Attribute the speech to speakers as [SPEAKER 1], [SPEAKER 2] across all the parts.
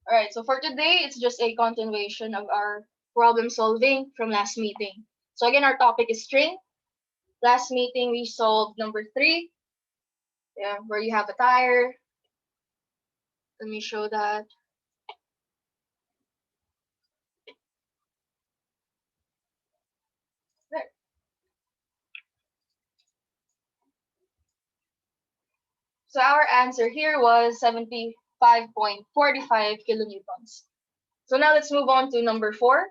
[SPEAKER 1] All right, so for today, it's just a continuation of our problem solving from last meeting. So again, our topic is string. Last meeting, we solved number 3, yeah, where you have a tire. Let me show that. There. So our answer here was 75.45 kilonewtons. So now let's move on to number 4.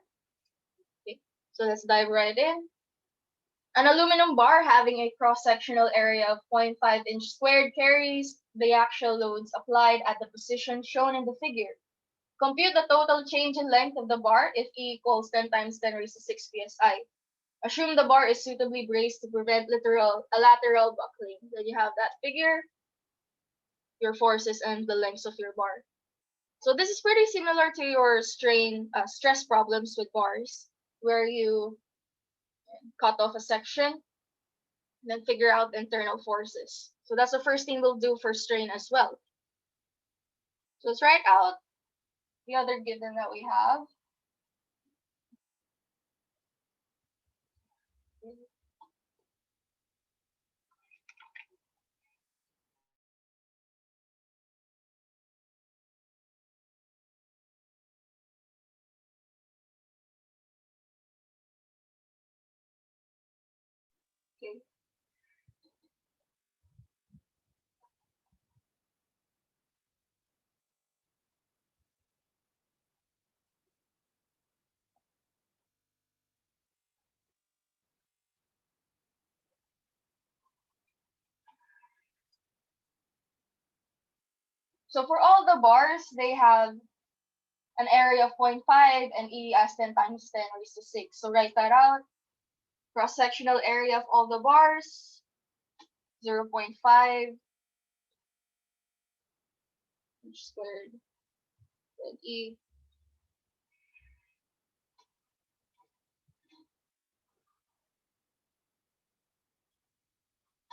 [SPEAKER 1] Okay, so let's dive right in. An aluminum bar having a cross-sectional area of 0.5 inch squared carries the axial loads applied at the position shown in the figure. Compute the total change in length of the bar if E equals 10 times 10 raised to 6 psi. Assume the bar is suitably braced to prevent lateral buckling. Then you have that figure, your forces, and the lengths of your bar. So this is pretty similar to your stress problems with bars, where you cut off a section, then figure out the internal forces. So that's the first thing we'll do for strain as well. So let's write out the other given that we have. Okay. So for all the bars, they have an area of 0.5 and E as 10 times 10 raised to 6. So write that out. Cross-sectional area of all the bars, 0.5 inch squared, and E.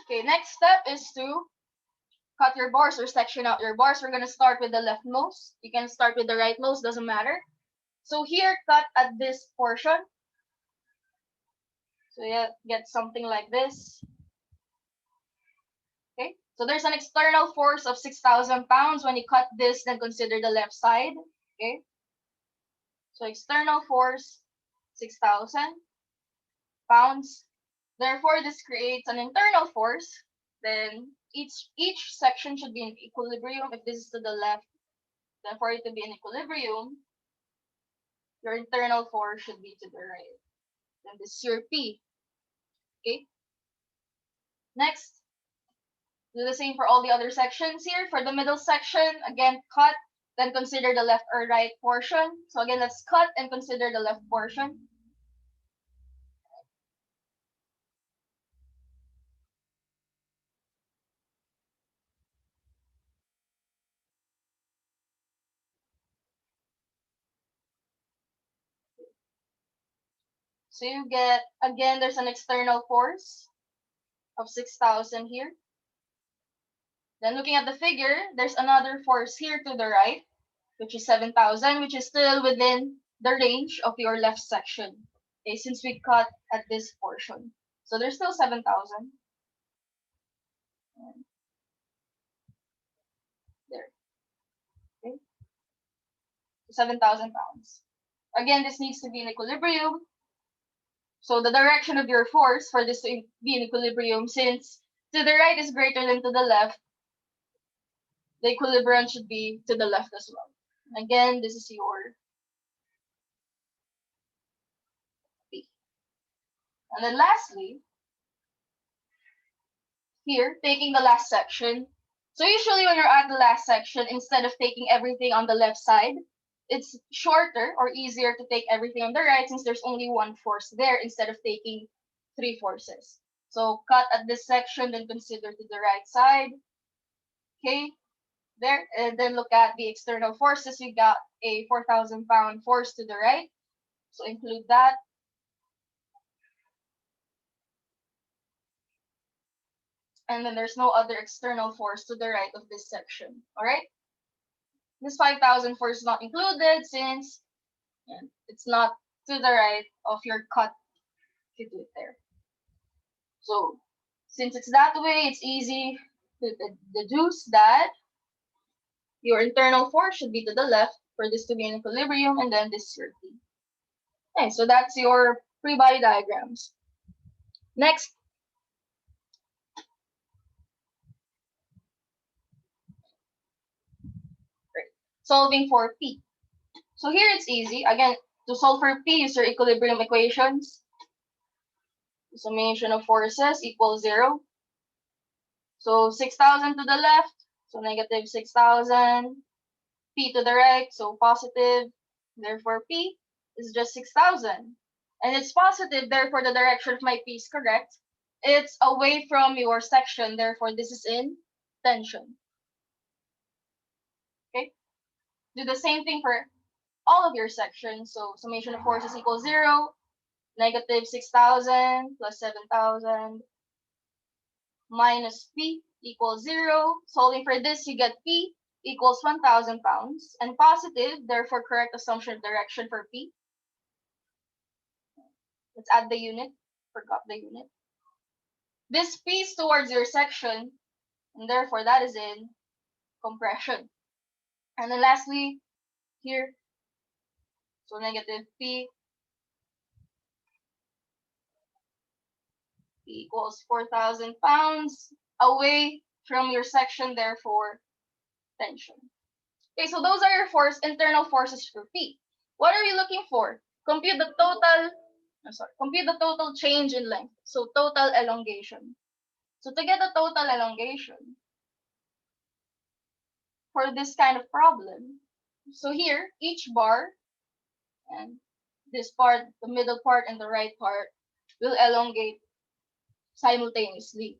[SPEAKER 1] Okay, next step is to cut your bars or section out your bars. We're going to start with the leftmost. You can start with the rightmost, doesn't matter. So here, cut at this portion. So you get something like this. Okay, so there's an external force of 6,000 pounds. When you cut this, then consider the left side. Okay, so external force, 6,000 pounds. Therefore, this creates an internal force. Then each section should be in equilibrium. If this is to the left, then for it to be in equilibrium, your internal force should be to the right. Then this is your P. Okay. Next, do the same for all the other sections here. For the middle section, again, cut, then consider the left or right portion. So again, let's cut and consider the left portion. So you get, again, there's an external force of 6,000 here. Then looking at the figure, there's another force here to the right, which is 7,000, which is still within the range of your left section. Okay, since we cut at this portion. So there's still 7,000. There. Okay. 7,000 pounds. Again, this needs to be in equilibrium. So the direction of your force for this to be in equilibrium, since to the right is greater than to the left, the equilibrium should be to the left as well. Again, this is your P. And then lastly, here, taking the last section. So usually when you're at the last section, instead of taking everything on the left side, it's shorter or easier to take everything on the right since there's only one force there instead of taking 3 forces. So cut at this section, then consider to the right side. Okay, there. And then look at the external forces. We got a 4,000 pound force to the right. So include that. And then there's no other external force to the right of this section. All right. This 5,004 is not included since it's not to the right of your cut if you do it there. So since it's that way, it's easy to deduce that your internal force should be to the left for this to be in equilibrium, and then this is your P. Okay, so that's your free body diagrams. Next, solving for P. So here it's easy. Again, to solve for P, use your equilibrium equations. The summation of forces equals 0. So 6,000 to the left, so negative 6,000. P to the right, so positive. Therefore, P is just 6,000. And it's positive, therefore the direction of my P is correct. It's away from your section, therefore this is in tension. Okay? Do the same thing for all of your sections. So summation of forces equals 0, negative 6,000 plus 7,000 minus P equals 0. Solving for this, you get P equals 1,000 pounds. And positive, therefore correct assumption of direction for P. Let's add the unit. Forgot the unit. This P is towards your section, and therefore that is in compression. And then lastly, here, so negative P equals 4,000 pounds away from your section, therefore tension. Okay, so those are your internal forces for P. What are you looking for? Compute the total change in length. So total elongation. So to get the total elongation for this kind of problem, so here, each bar, and this part, the middle part and the right part, will elongate simultaneously.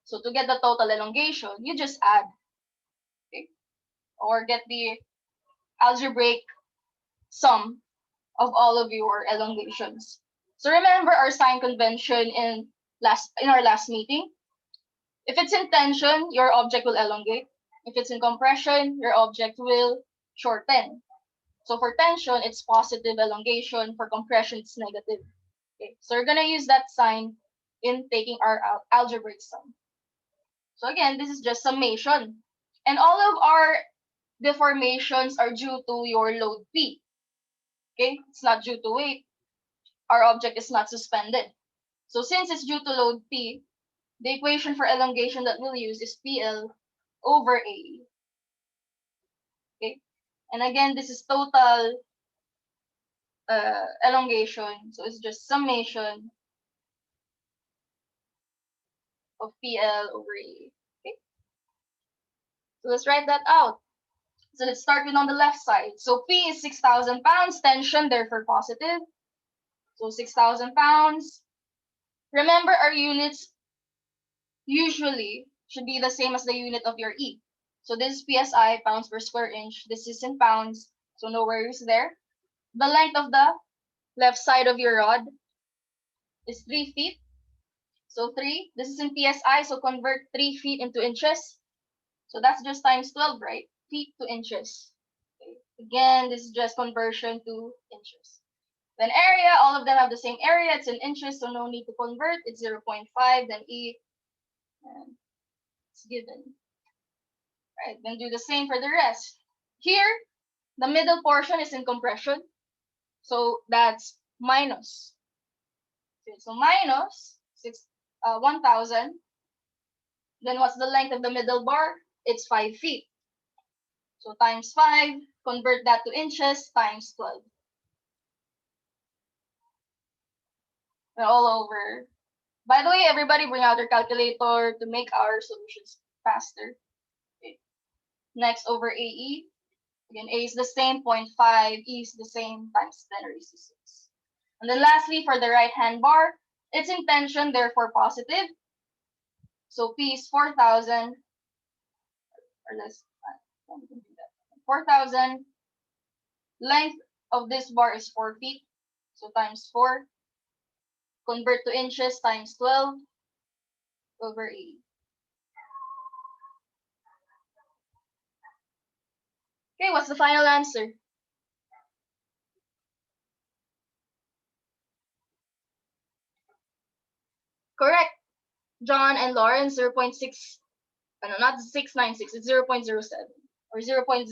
[SPEAKER 1] So to get the total elongation, you just add, okay? Or get the algebraic sum of all of your elongations. So remember our sign convention in our last meeting. If it's in tension, your object will elongate. If it's in compression, your object will shorten. So for tension, it's positive elongation. For compression, it's negative. Okay, so we're gonna use that sign in taking our algebraic sum. So again, this is just summation. And all of our deformations are due to your load P. Okay, it's not due to weight. Our object is not suspended. So since it's due to load P, the equation for elongation that we'll use is PL over AE. Okay, and again, this is total elongation. So it's just summation of PL over AE. Okay, so let's write that out. So let's start with on the left side. So P is 6,000 pounds, tension, therefore positive. So 6,000 pounds. Remember, our units usually should be the same as the unit of your E. So this is PSI, pounds per square inch. This is in pounds, so no worries there. The length of the left side of your rod is 3 feet. So 3, this is in PSI, so convert 3 feet into inches. So that's just times 12, right? Feet to inches. Okay. Again, this is just conversion to inches. Then area, all of them have the same area. It's in inches, so no need to convert. It's 0.5, then E, and it's given. Right, then do the same for the rest. Here, the middle portion is in compression, so that's minus. Okay, so minus 1,000. Then what's the length of the middle bar? It's 5 feet. So times 5, convert that to inches, times 12. And all over. By the way, everybody bring out your calculator to make our solutions faster. Okay. Next over AE. Again, A is the same, 0.5, E is the same, times 10 raised to 6. And then lastly, for the right-hand bar, it's in tension, therefore positive. So P is 4,000, or less, 4,000. Length of this bar is 4 feet, so times 4. Convert to inches, times 12 over 80. Okay, what's the final answer? Correct. John and Lauren, 0.6, no, not 696, it's 0.07 or 0.0696.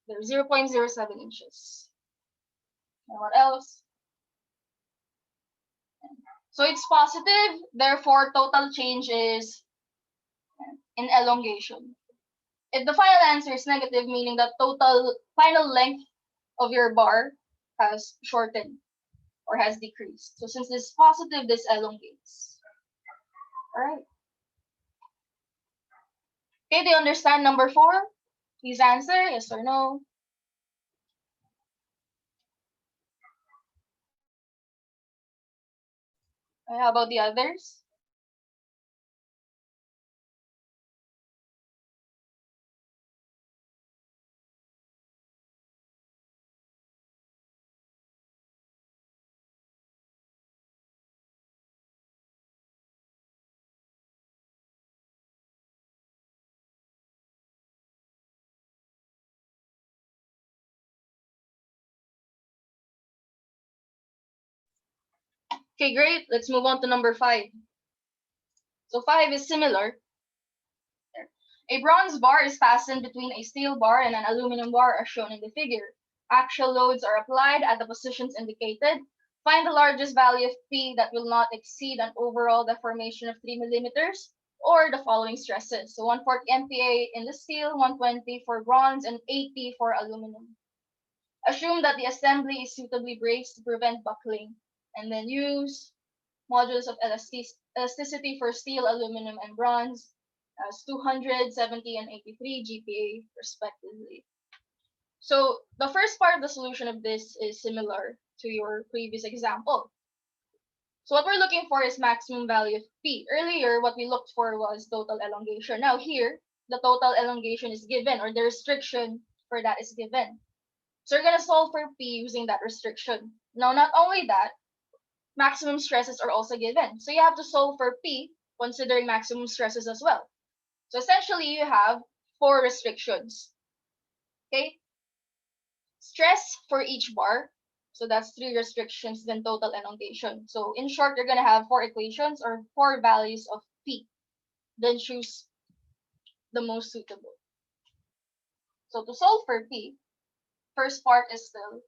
[SPEAKER 1] They're 0.07 inches. And what else? So it's positive, therefore total change is in elongation. If the final answer is negative, meaning that total final length of your bar has shortened or has decreased. So since this is positive, this elongates. All right. Okay, do you understand number 4? Please answer yes or no. How about the others? Okay, great. Let's move on to number 5. So 5 is similar. A bronze bar is fastened between a steel bar and an aluminum bar as shown in the figure. Actual loads are applied at the positions indicated. Find the largest value of P that will not exceed an overall deformation of 3 millimeters or the following stresses. So 140 MPa in the steel, 120 for bronze, and 80 for aluminum. Assume that the assembly is suitably braced to prevent buckling, and then use modulus of elasticity for steel, aluminum, and bronze as 200, 70, and 83 GPa respectively. So the first part of the solution of this is similar to your previous example. So what we're looking for is maximum value of P. Earlier, what we looked for was total elongation. Now here, the total elongation is given, or the restriction for that is given. So you're going to solve for P using that restriction. Now, not only that, maximum stresses are also given. So you have to solve for P considering maximum stresses as well. So essentially, you have 4 restrictions. Okay? Stress for each bar. So that's 3 restrictions, then total elongation. So in short, you're going to have 4 equations or 4 values of P. Then choose the most suitable. So to solve for P, first part is still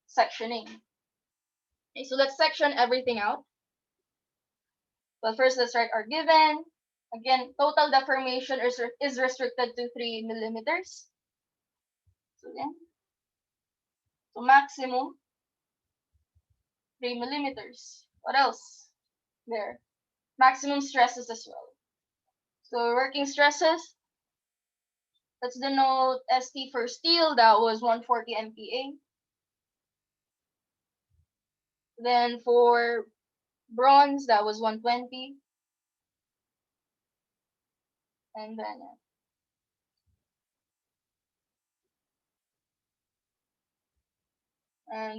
[SPEAKER 1] sectioning. Okay, so let's section everything out. But first, let's write our given. Again, total deformation is restricted to 3 millimeters. So again, so maximum 3 millimeters. What else? There. Maximum stresses as well. So working stresses, let's denote ST for steel, that was 140 MPa. Then for bronze, that was 120. And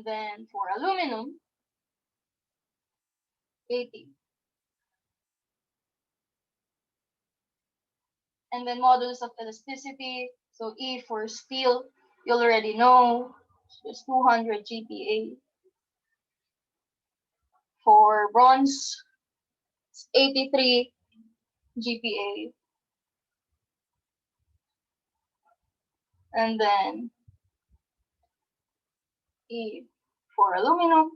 [SPEAKER 1] then for aluminum, 80. And then modulus of elasticity, so E for steel, you already know, it's 200 GPa. For bronze, it's 83 GPa. And then E for aluminum,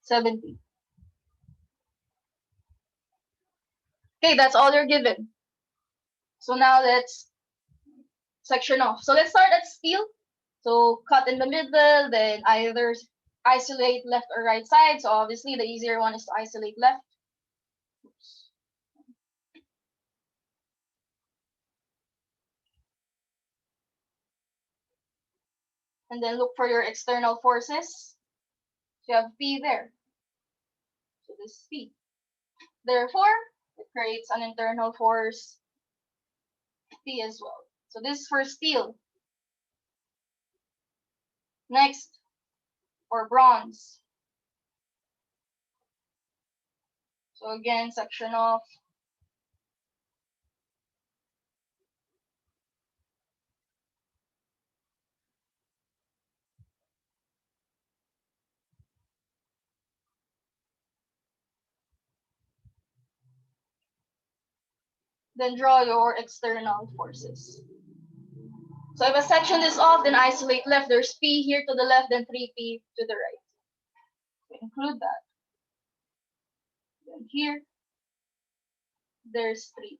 [SPEAKER 1] 70. Okay, that's all you're given. So now let's section off. So let's start at steel. So cut in the middle, then either isolate left or right side. So obviously the easier one is to isolate left. Oops. And then look for your external forces. So you have P there. So this is P. Therefore, it creates an internal force P as well. So this is for steel. Next, for bronze. So again, section off. Then draw your external forces. So if a section is off, then isolate left. There's P here to the left, then 3P to the right. So include that. Then here, there's 3P.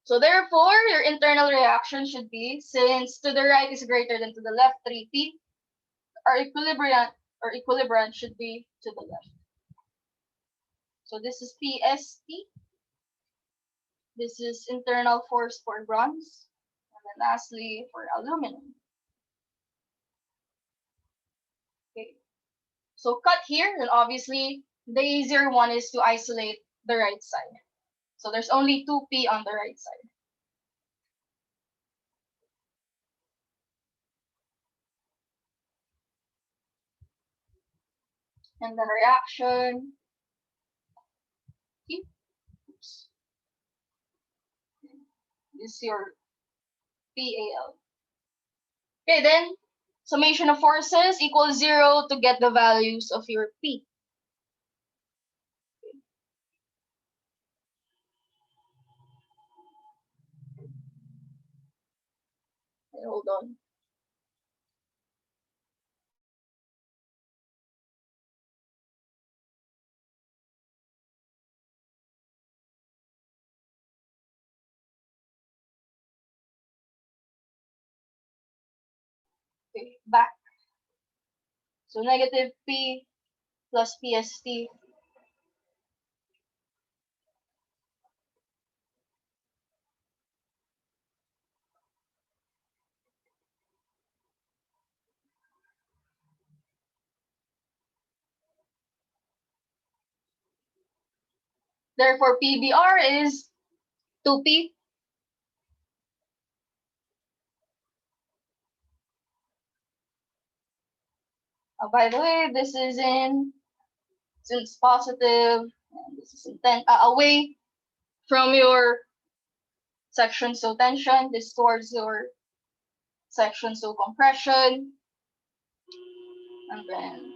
[SPEAKER 1] So therefore, your internal reaction should be, since to the right is greater than to the left, 3P, our equilibrium should be to the left. So this is PST. This is internal force for bronze. And then lastly, for aluminum. Okay. So cut here, and obviously the easier one is to isolate the right side. So there's only 2P on the right side. And then reaction. Oops. This is your PAL. Okay, then summation of forces equals 0 to get the values of your P. Okay, hold on. Okay, back. So negative P plus PST. Therefore, PBR is 2P. By the way, this is since positive, and this is away from your section, so tension, this towards your section, so compression, and then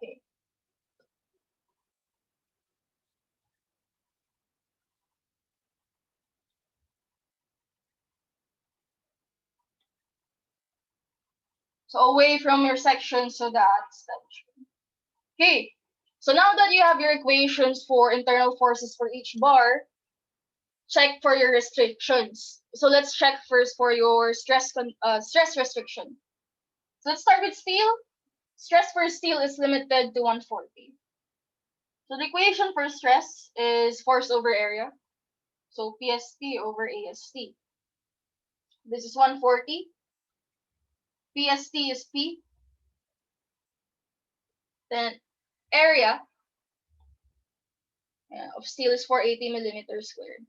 [SPEAKER 1] okay. So away from your section, so that's tension. Okay, so now that you have your equations for internal forces for each bar, check for your restrictions. So let's check first for your stress restriction. So let's start with steel. Stress for steel is limited to 140. So the equation for stress is force over area. So PST over AST. This is 140. PST is P. Then area of steel is 480 millimeters squared.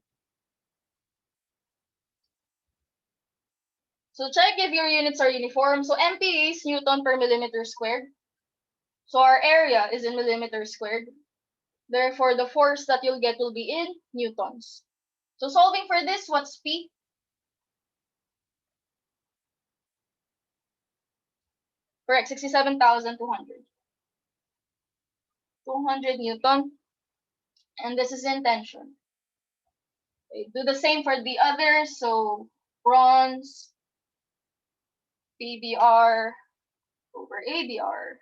[SPEAKER 1] So check if your units are uniform. So MPa is Newton per millimeter squared. So our area is in millimeters squared. Therefore, the force that you'll get will be in newtons. So solving for this, what's P? Correct, 67,200. 200 Newton. And this is in tension. Okay, do the same for the others. So bronze, PBR over ABR.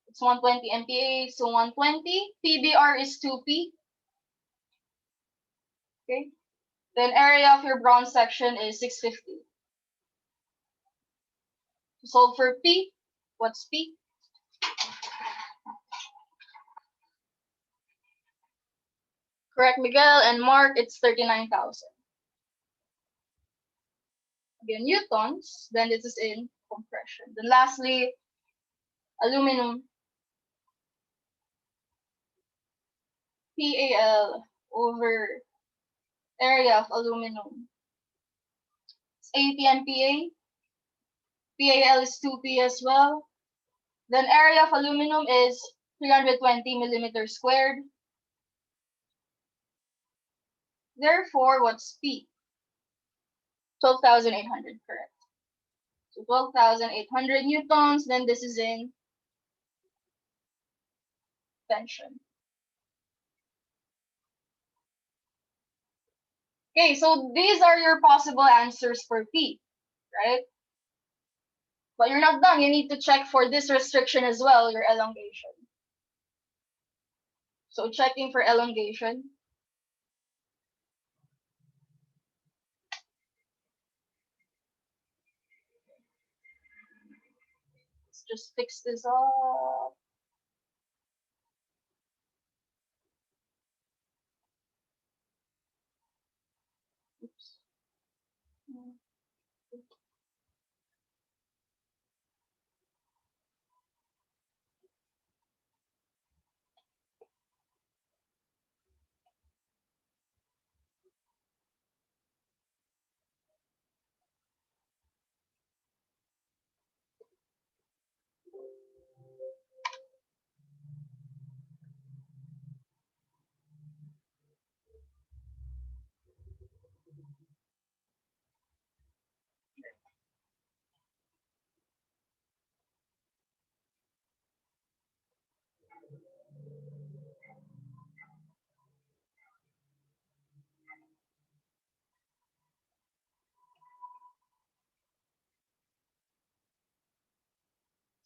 [SPEAKER 1] It's 120 MPa, so 120. PBR is 2P. Okay. Then area of your bronze section is 650. To solve for P, what's P? Correct, Miguel and Mark, it's 39,000. Again, newtons, then this is in compression. Then lastly, aluminum. PAL over area of aluminum. It's 80 MPa. PAL is 2P as well. Then area of aluminum is 320 millimeters squared. Therefore, what's P? 12,800, correct. So 12,800 newtons, then this is in tension. Okay, so these are your possible answers for P, right? But you're not done. You need to check for this restriction as well, your elongation. So checking for elongation. Let's just fix this up. Oops.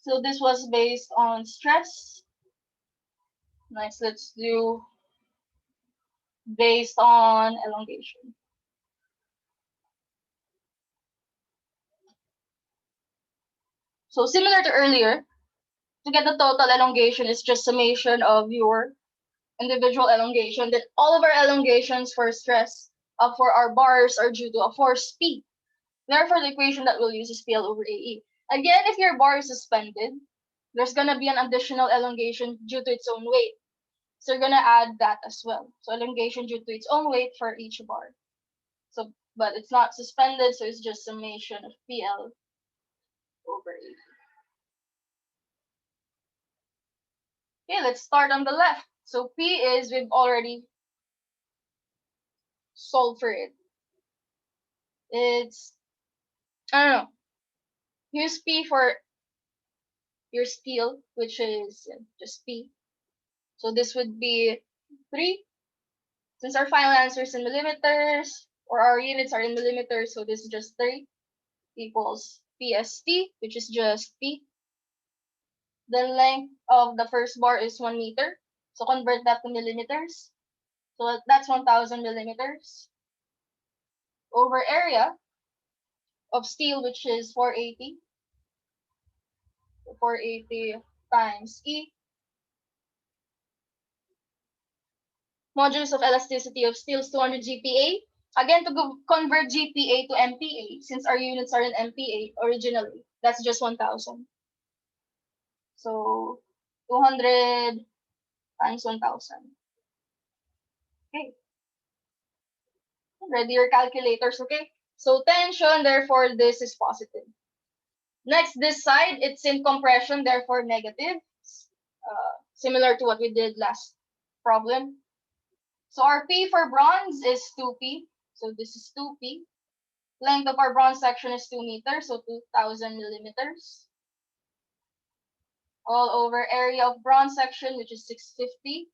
[SPEAKER 1] So this was based on stress. Next, let's do based on elongation. So similar to earlier, to get the total elongation is just summation of your individual elongation. Then all of our elongations for stress for our bars are due to a force P. Therefore, the equation that we'll use is PL over AE. Again, if your bar is suspended, there's going to be an additional elongation due to its own weight. So you're going to add that as well. So elongation due to its own weight for each bar. So, but it's not suspended, so it's just summation of PL over AE. Okay, let's start on the left. So P is, we've already solved for it. It's, I don't know, use P for your steel, which is just P. So this would be 3. Since our final answer is in millimeters, or our units are in millimeters, so this is just 3 equals PST, which is just P. The length of the first bar is 1 meter. So convert that to millimeters. So that's 1,000 millimeters. Over area of steel, which is 480. So 480 times E. Modulus of elasticity of steel is 200 GPa. Again, to convert GPa to MPa, since our units are in MPa originally, that's just 1,000. So 200 times 1,000. Okay. Ready your calculators, okay? So tension, therefore this is positive. Next, this side, it's in compression, therefore negative. Similar to what we did last problem. So our P for bronze is 2P. So this is 2P. Length of our bronze section is 2 meters, so 2,000 millimeters. All over area of bronze section, which is 650.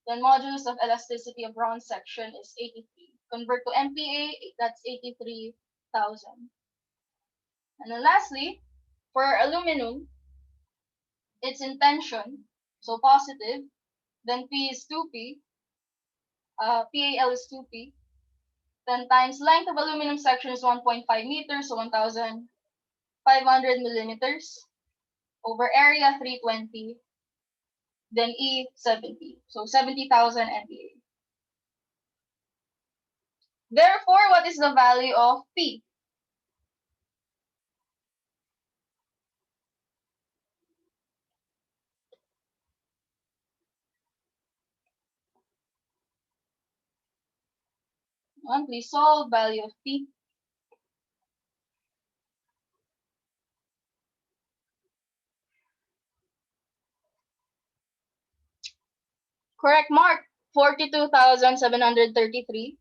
[SPEAKER 1] Then modulus of elasticity of bronze section is 83. Convert to MPa, that's 83,000. And then lastly, for aluminum, it's in tension, so positive. Then P is 2P, PAL is 2P. Then times length of aluminum section is 1.5 meters, so 1,500 millimeters. Over area 320. Then E 70, so 70,000 MPa. Therefore, what is the value of P? Please solve value of P. Correct mark, 42,733.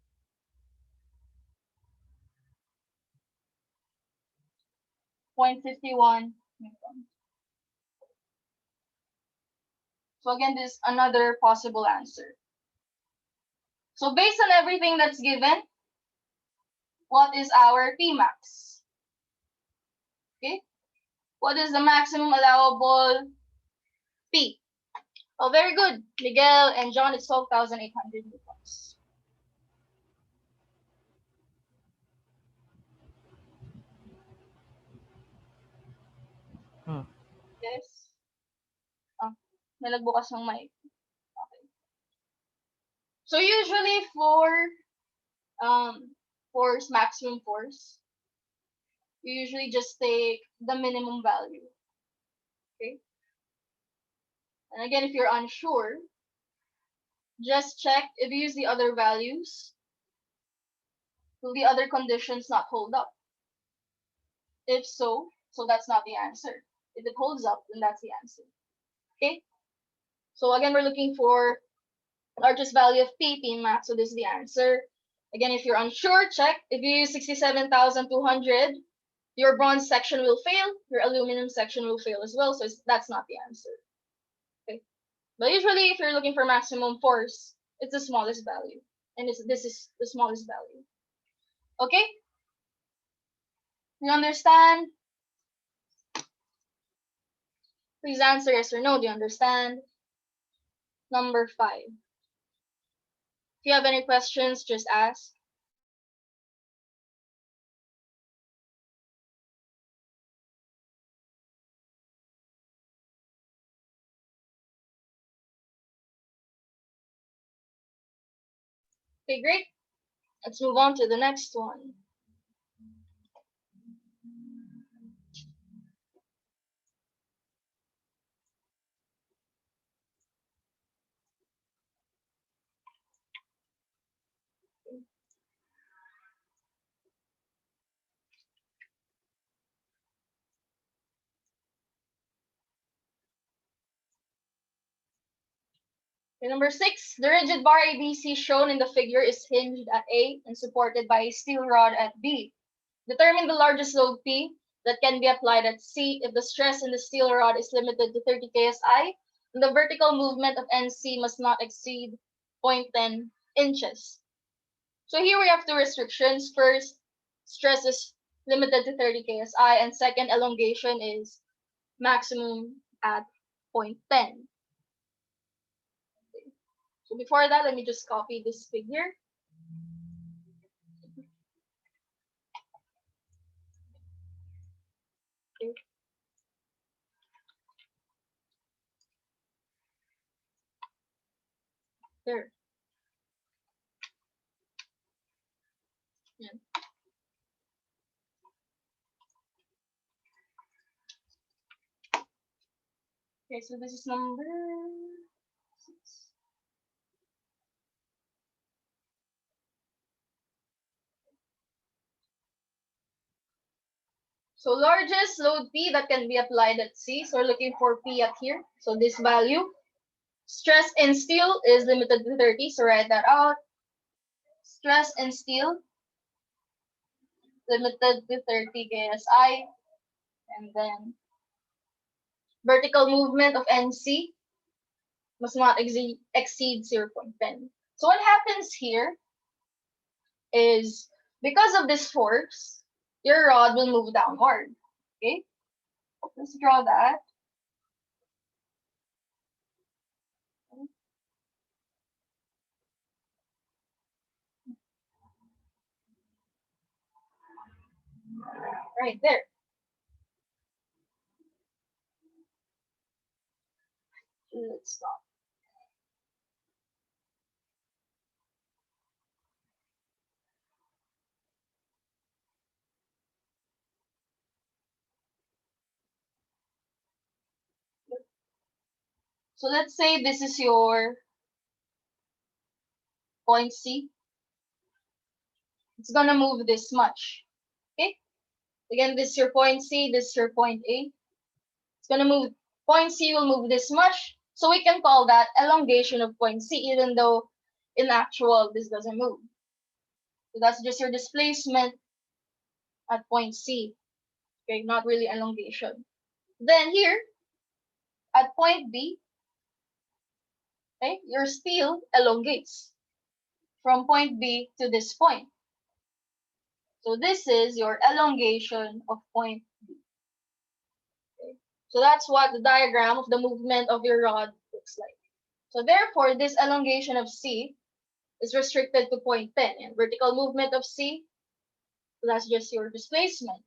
[SPEAKER 1] 0.51 newtons. So again, this is another possible answer. So based on everything that's given, what is our Pmax? Okay, what is the maximum allowable P? Oh, very good. Miguel and John, it's 12,800 newtons. Yes. May nagbukas ng mic. Okay. So usually force, maximum force, you usually just take the minimum value. Okay. And again, if you're unsure, just check if you use the other values, will the other conditions not hold up? If so, that's not the answer. If it holds up, then that's the answer. Okay. So again, we're looking for largest value of P max. So this is the answer. Again, if you're unsure, check. If you use 67,200, your bronze section will fail. Your aluminum section will fail as well. So that's not the answer. Okay. But usually, if you're looking for maximum force, it's the smallest value, and this is the smallest value. Okay. You understand? Please answer yes or no. Do you understand? Number 5. If you have any questions, just ask. Okay, great. Let's move on to the next one. Okay, number 6, the rigid bar ABC shown in the figure is hinged at A and supported by a steel rod at B. Determine the largest load P that can be applied at C if the stress in the steel rod is limited to 30 ksi, and the vertical movement of NC must not exceed 0.10 inches. So here we have two restrictions. First, stress is limited to 30 ksi, and second, elongation is maximum at 0.10. So before that, let me just copy this figure. Okay. There. Yeah. Okay, so this is number 6. So largest load P that can be applied at C. So we're looking for P at here. So this value. Stress in steel is limited to 30. So write that out. Stress in steel limited to 30 ksi. And then vertical movement of NC must not exceed 0.10. So what happens here is because of this force, your rod will move downward. Okay? Let's draw that. Right there. Let's stop. So let's say this is your point C. it's gonna move this much. Okay? Again, this is your point C, this is your point A. It's gonna move, point C will move this much. So we can call that elongation of point C, even though in actual this doesn't move. So that's just your displacement at point C. Okay, not really elongation. Then here, at point B, okay, your steel elongates from point B to this point. So this is your elongation of point B. Okay? So that's what the diagram of the movement of your rod looks like. So therefore, this elongation of C is restricted to point 10. And vertical movement of C, so that's just your displacement.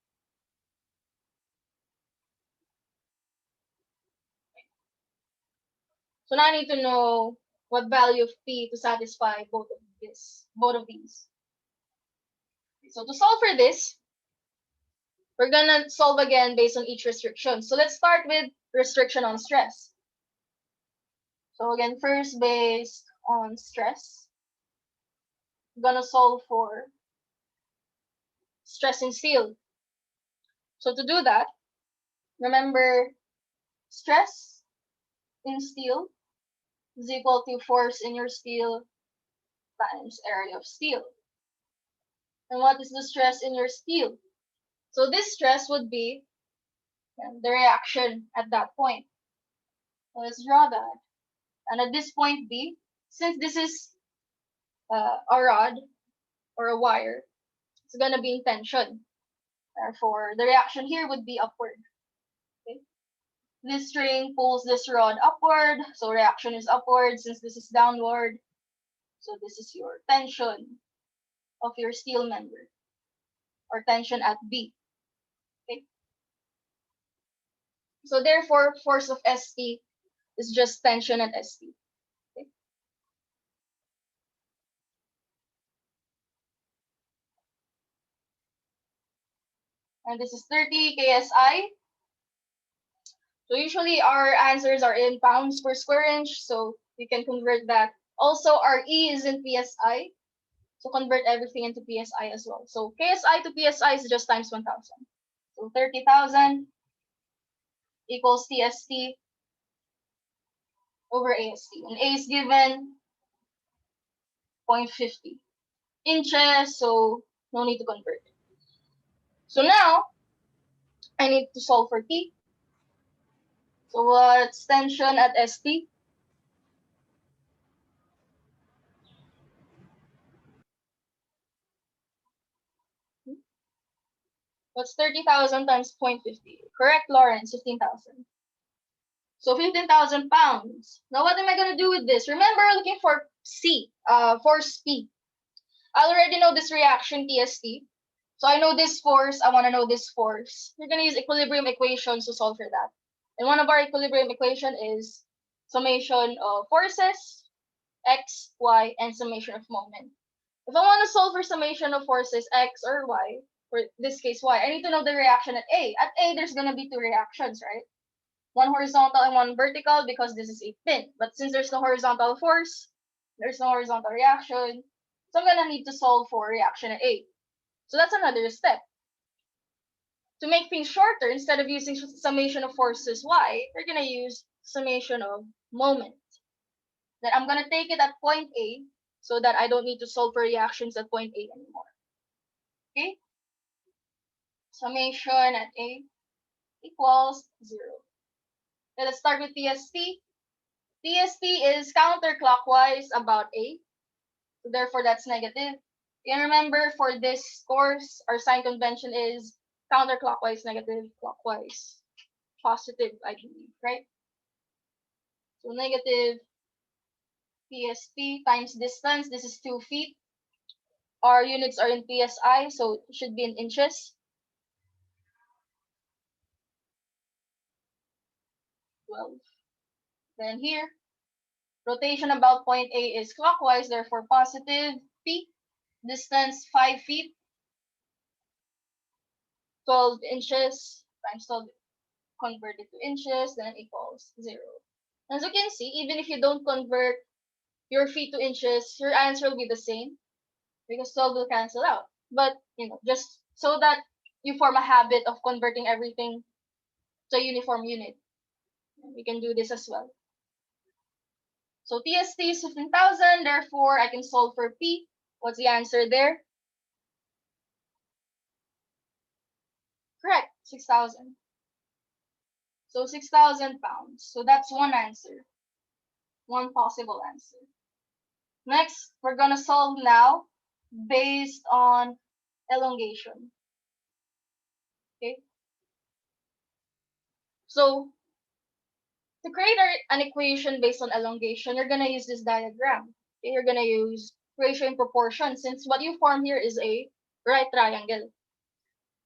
[SPEAKER 1] So now I need to know what value of P to satisfy both of these. So to solve for this, we're gonna solve again based on each restriction. So let's start with restriction on stress. So again, first based on stress, I'm gonna solve for stress in steel. So to do that, remember stress in steel is equal to force in your steel times area of steel. And what is the stress in your steel? So this stress would be the reaction at that point. So let's draw that. And at this point B, since this is a rod or a wire, it's going to be in tension. Therefore, the reaction here would be upward. Okay? This string pulls this rod upward, so reaction is upward since this is downward. So this is your tension of your steel member, or tension at B. Okay? So therefore, force of ST is just tension at ST. Okay? And this is 30 KSI. So usually our answers are in pounds per square inch, so we can convert that. Also, our E is in PSI, so convert everything into PSI as well. So KSI to PSI is just times 1,000. So 30,000 equals TST over AST. And A is given 0.50 inches, so no need to convert. So now, I need to solve for T. So what's tension at ST? What's 30,000 times 0.50? Correct, Lawrence, 15,000. So 15,000 pounds. Now what am I going to do with this? Remember, looking for C, force P. I already know this reaction, TST. So I know this force, I want to know this force. We're going to use equilibrium equations to solve for that. And one of our equilibrium equation is summation of forces, x, y, and summation of moment. If I want to solve for summation of forces, x or y, for this case, y, I need to know the reaction at A. At A, there's going to be two reactions, right? One horizontal and one vertical because this is a pin. But since there's no horizontal force, there's no horizontal reaction. So I'm going to need to solve for reaction at A. So that's another step. To make things shorter, instead of using summation of forces y, we're going to use summation of moment. Then I'm going to take it at point A so that I don't need to solve for reactions at point A anymore. Okay? Summation at A equals 0. Then let's start with TST. TST is counterclockwise about A. So therefore, that's negative. And remember, for this course, our sign convention is counterclockwise, negative, clockwise, positive, I believe, right? So negative PST times distance. This is 2 feet. Our units are in PSI, so it should be in inches. 12. Then here, rotation about point A is clockwise, therefore positive P. Distance 5 feet. 12 inches times 12 converted to inches, then equals 0. As you can see, even if you don't convert your feet to inches, your answer will be the same because 12 will cancel out. but just so that you form a habit of converting everything to a uniform unit. We can do this as well. So TST is 15,000, therefore I can solve for P. What's the answer there? Correct, 6,000. So 6,000 pounds. So that's one answer, one possible answer. Next, we're gonna solve now based on elongation. Okay. So to create an equation based on elongation, you're gonna use this diagram. Okay? You're gonna use ratio in proportion since what you form here is a right triangle.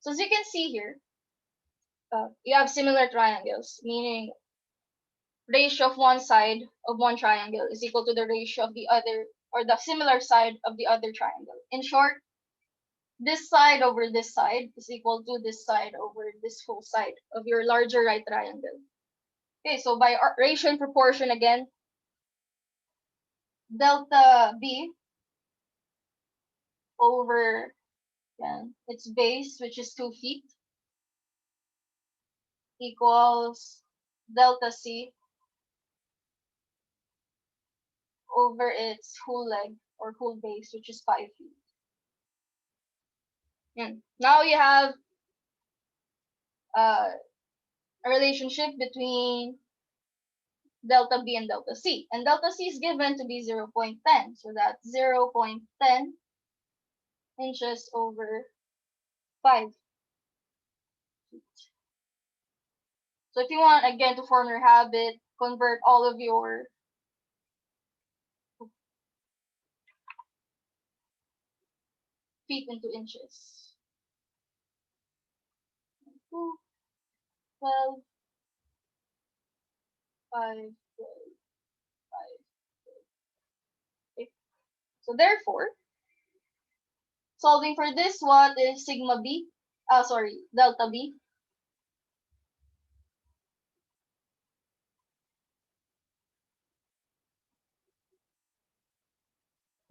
[SPEAKER 1] So as you can see here, you have similar triangles, meaning ratio of one side of one triangle is equal to the ratio of the other or the similar side of the other triangle. In short, this side over this side is equal to this side over this whole side of your larger right triangle. Okay, so by ratio and proportion again, delta B over its base, which is 2 feet, equals delta C over its whole leg or whole base, which is 5 feet. Now you have a relationship between delta B and delta C. And delta C is given to be 0.10. So that's 0.10 inches over 5 feet. So if you want, again, to form your habit, convert all of your feet into inches. 2, 12, 5, 12, 5. Okay. So therefore, solving for this, what is sigma B? Delta B.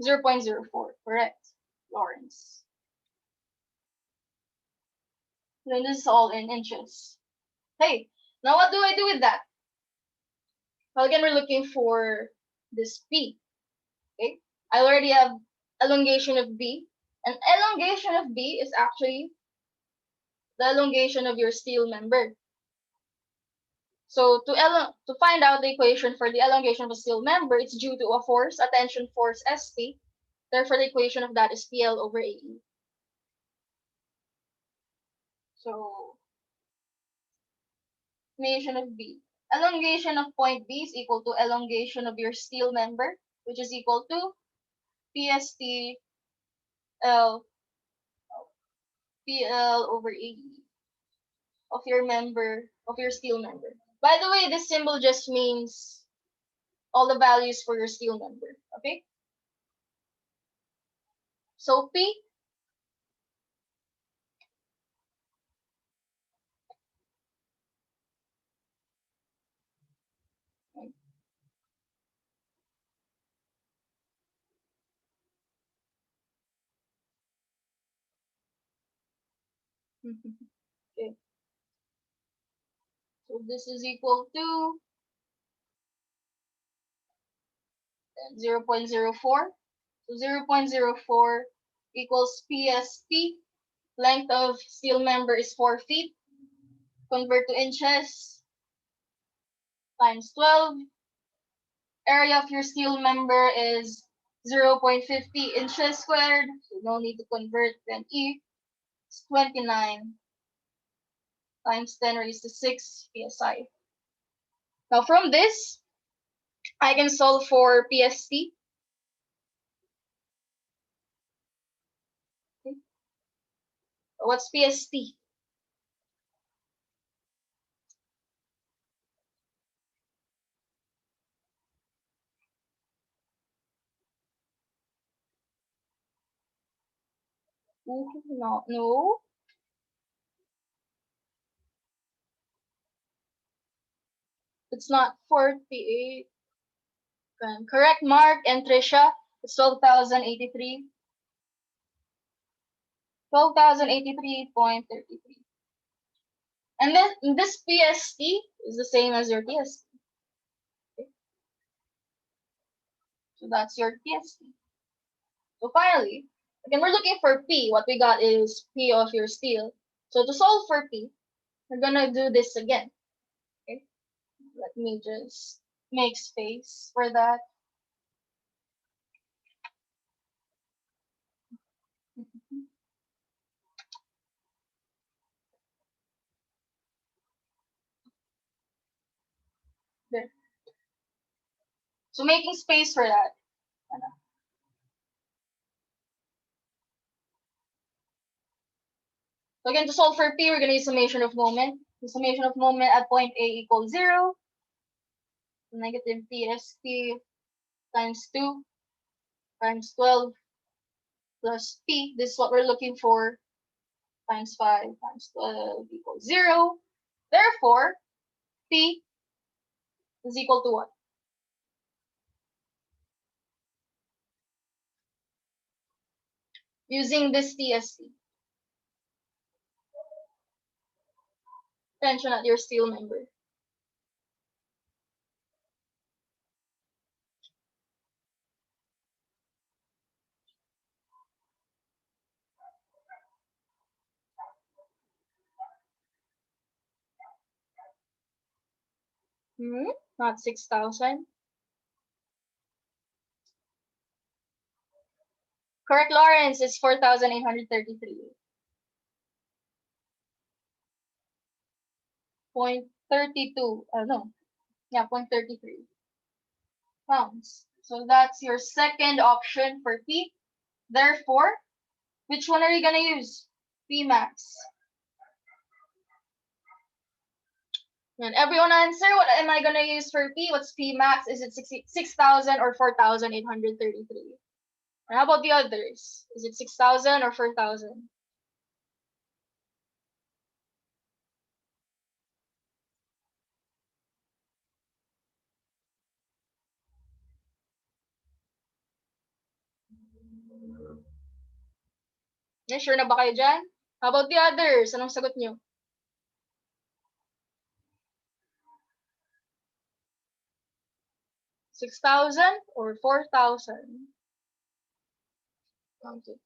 [SPEAKER 1] 0.04, correct, Lawrence. Then this is all in inches. Hey, now what do I do with that? Well, again, we're looking for this B. Okay, I already have elongation of B. And elongation of B is actually the elongation of your steel member. So to find out the equation for the elongation of a steel member, it's due to a force, a tension force SP. Therefore, the equation of that is PL over AE. So, elongation of B. Elongation of point B is equal to elongation of your steel member, which is equal to PST L PL over AE of your steel member. By the way, this symbol just means all the values for your steel member. Okay? So P okay. So this is equal to 0.04. So 0.04 equals PST. Length of steel member is 4 feet. Convert to inches times 12. Area of your steel member is 0.50 inches squared. So no need to convert. Then E is 29 times 10 raised to 6 psi. Now from this, I can solve for PST. Okay. What's PST? No. It's not 48. Correct, Mark and Trisha. It's 12,083. 12,083.33. And then this PST is the same as your TST. Okay. So that's your TST. So finally, again, we're looking for P. What we got is P of your steel. So to solve for P, we're gonna do this again. Okay. Let me just make space for that. There. So making space for that. So again, to solve for P, we're gonna use summation of moment. The summation of moment at point A equals 0. Negative PST times 2 times 12 plus P. This is what we're looking for. Times 5 times 12 equals 0. Therefore, P is equal to what? Using this TST. Tension at your steel member. Not 6,000. Correct, Lawrence. It's 4,833. 0.32. No. Yeah, 0.33 pounds. So that's your second option for P. Therefore, which one are you going to use? P max. And everyone answer, what am I going to use for P? What's P max? Is it 6,000 or 4,833? And how about the others? Is it 6,000 or 4,000? Sure na ba kayo dyan? How about the others? Anong sagot nyo? 6,000 or 4,000? 1, 2, 3,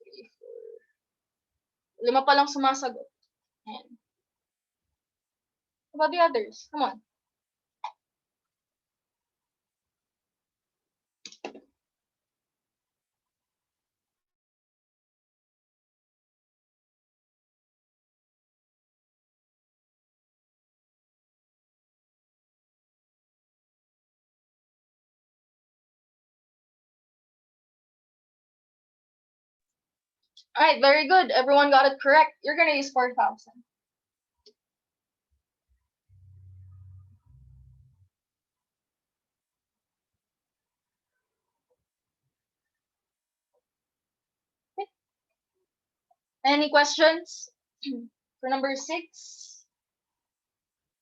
[SPEAKER 1] 4. 5 pa lang sumasagot. Ayan. How about the others? Come on. Alright, very good. Everyone got it correct. You're gonna use 4,000. Okay. Any questions for number 6?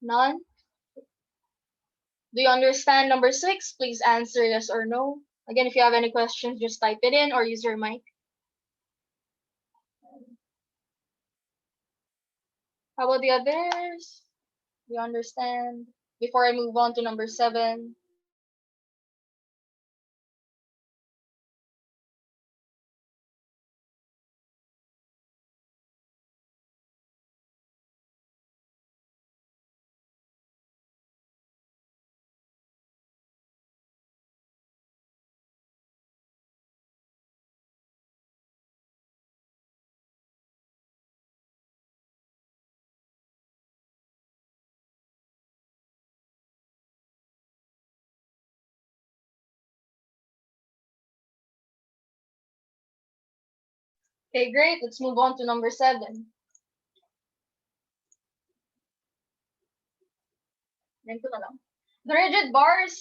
[SPEAKER 1] None? Do you understand number 6? Please answer yes or no. Again, if you have any questions, just type it in or use your mic. How about the others? Do you understand? Before I move on to number 7. Okay, great. Let's move on to number 7. The rigid bars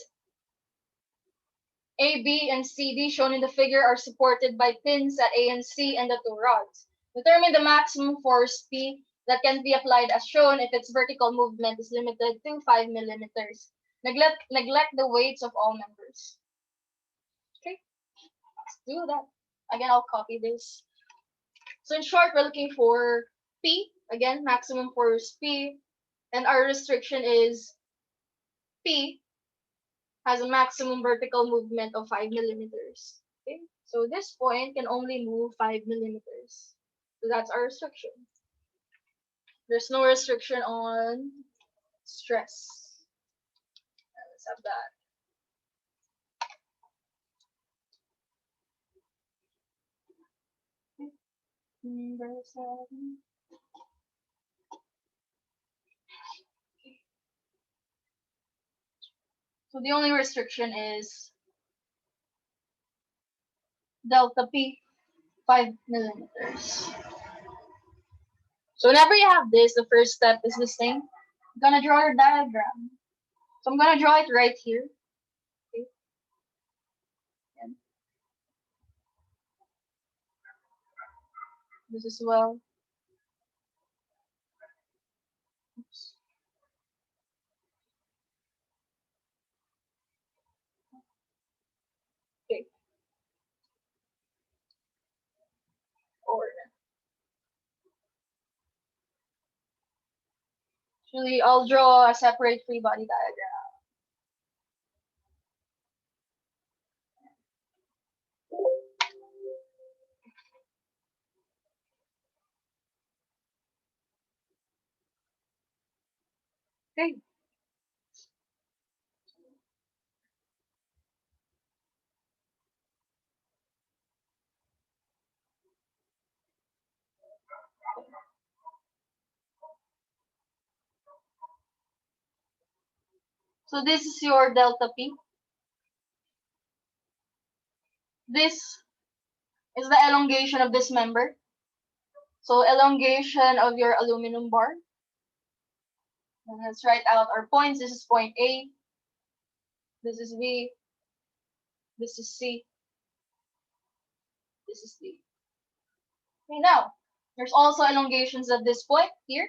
[SPEAKER 1] A, B, and C, D shown in the figure are supported by pins at A and C and the 2 rods. Determine the maximum force P that can be applied as shown if its vertical movement is limited to 5 millimeters. Neglect the weights of all members. Okay, let's do that. Again, I'll copy this. So in short, we're looking for P, again, maximum force P, and our restriction is P has a maximum vertical movement of 5 millimeters. Okay, so this point can only move 5 millimeters. So that's our restriction. There's no restriction on stress. Let's have that. Number 7. So the only restriction is delta P, 5 millimeters. So whenever you have this, the first step is this thing. You're gonna draw your diagram. So I'm gonna draw it right here. Okay. And this as well. Oops. Okay. Or actually, I'll draw a separate free body diagram. Okay. So this is your delta P. This is the elongation of this member. So elongation of your aluminum bar. And let's write out our points. This is point A. This is B. This is C. This is D. Okay, now, there's also elongations at this point here.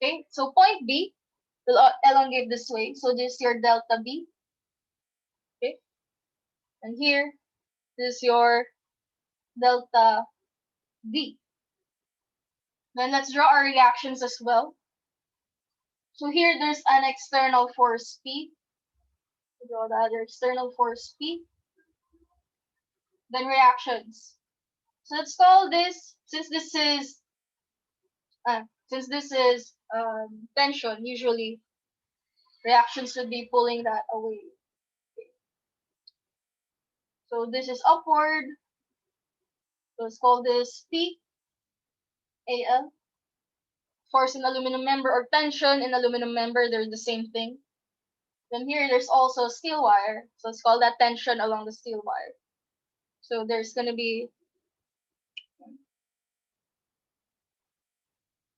[SPEAKER 1] Okay, so point B will elongate this way. So this is your delta B. Okay, and here, this is your delta D. Then let's draw our reactions as well. So here, there's an external force P. Draw the other external force P. Then reactions. So let's call this, since this is tension, usually reactions would be pulling that away. So this is upward. So let's call this P, AL. Force in aluminum member or tension in aluminum member, they're the same thing. Then here, there's also steel wire. So let's call that tension along the steel wire. So there's going to be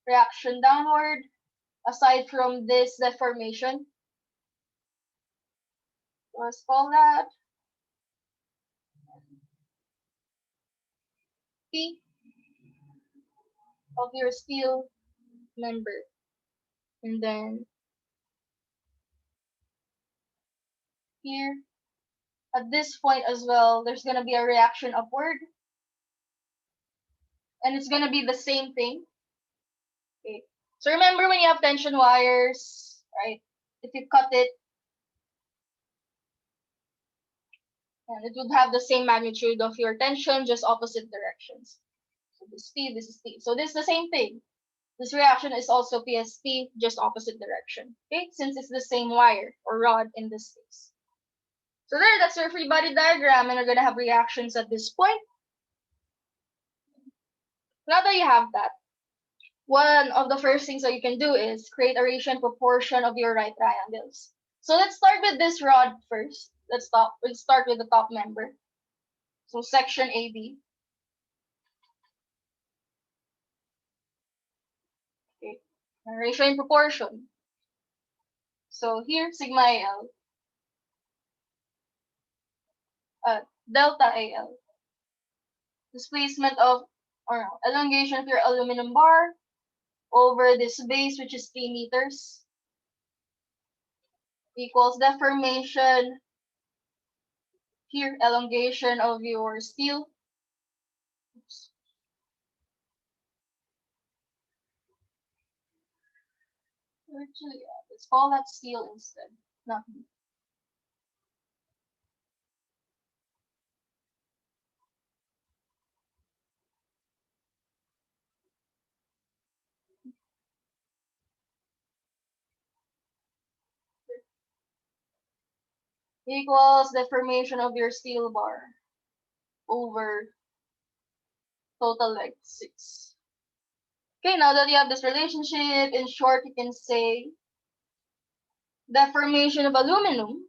[SPEAKER 1] reaction downward aside from this deformation. So let's call that P of your steel member. And then here, at this point as well, there's going to be a reaction upward. And it's going to be the same thing. Okay. So remember when you have tension wires, right? If you cut it, and it would have the same magnitude of your tension, just opposite directions. So this is P, this is P. So this is the same thing. This reaction is also PSP, just opposite direction. Okay, since it's the same wire or rod in this case. So there, that's your free body diagram, and we're gonna have reactions at this point. Now that you have that, one of the first things that you can do is create a ratio and proportion of your right triangles. So let's start with this rod first. Let's start with the top member. So section AB. Okay. Ratio and proportion. So here, sigma AL. Delta AL. Displacement of, or elongation of your aluminum bar over this base, which is 3 meters, equals deformation, here, elongation of your steel. Oops. Actually, yeah, let's call that steel instead. Not heat. Equals deformation of your steel bar over total length 6. Okay, now that you have this relationship, in short, you can say deformation of aluminum,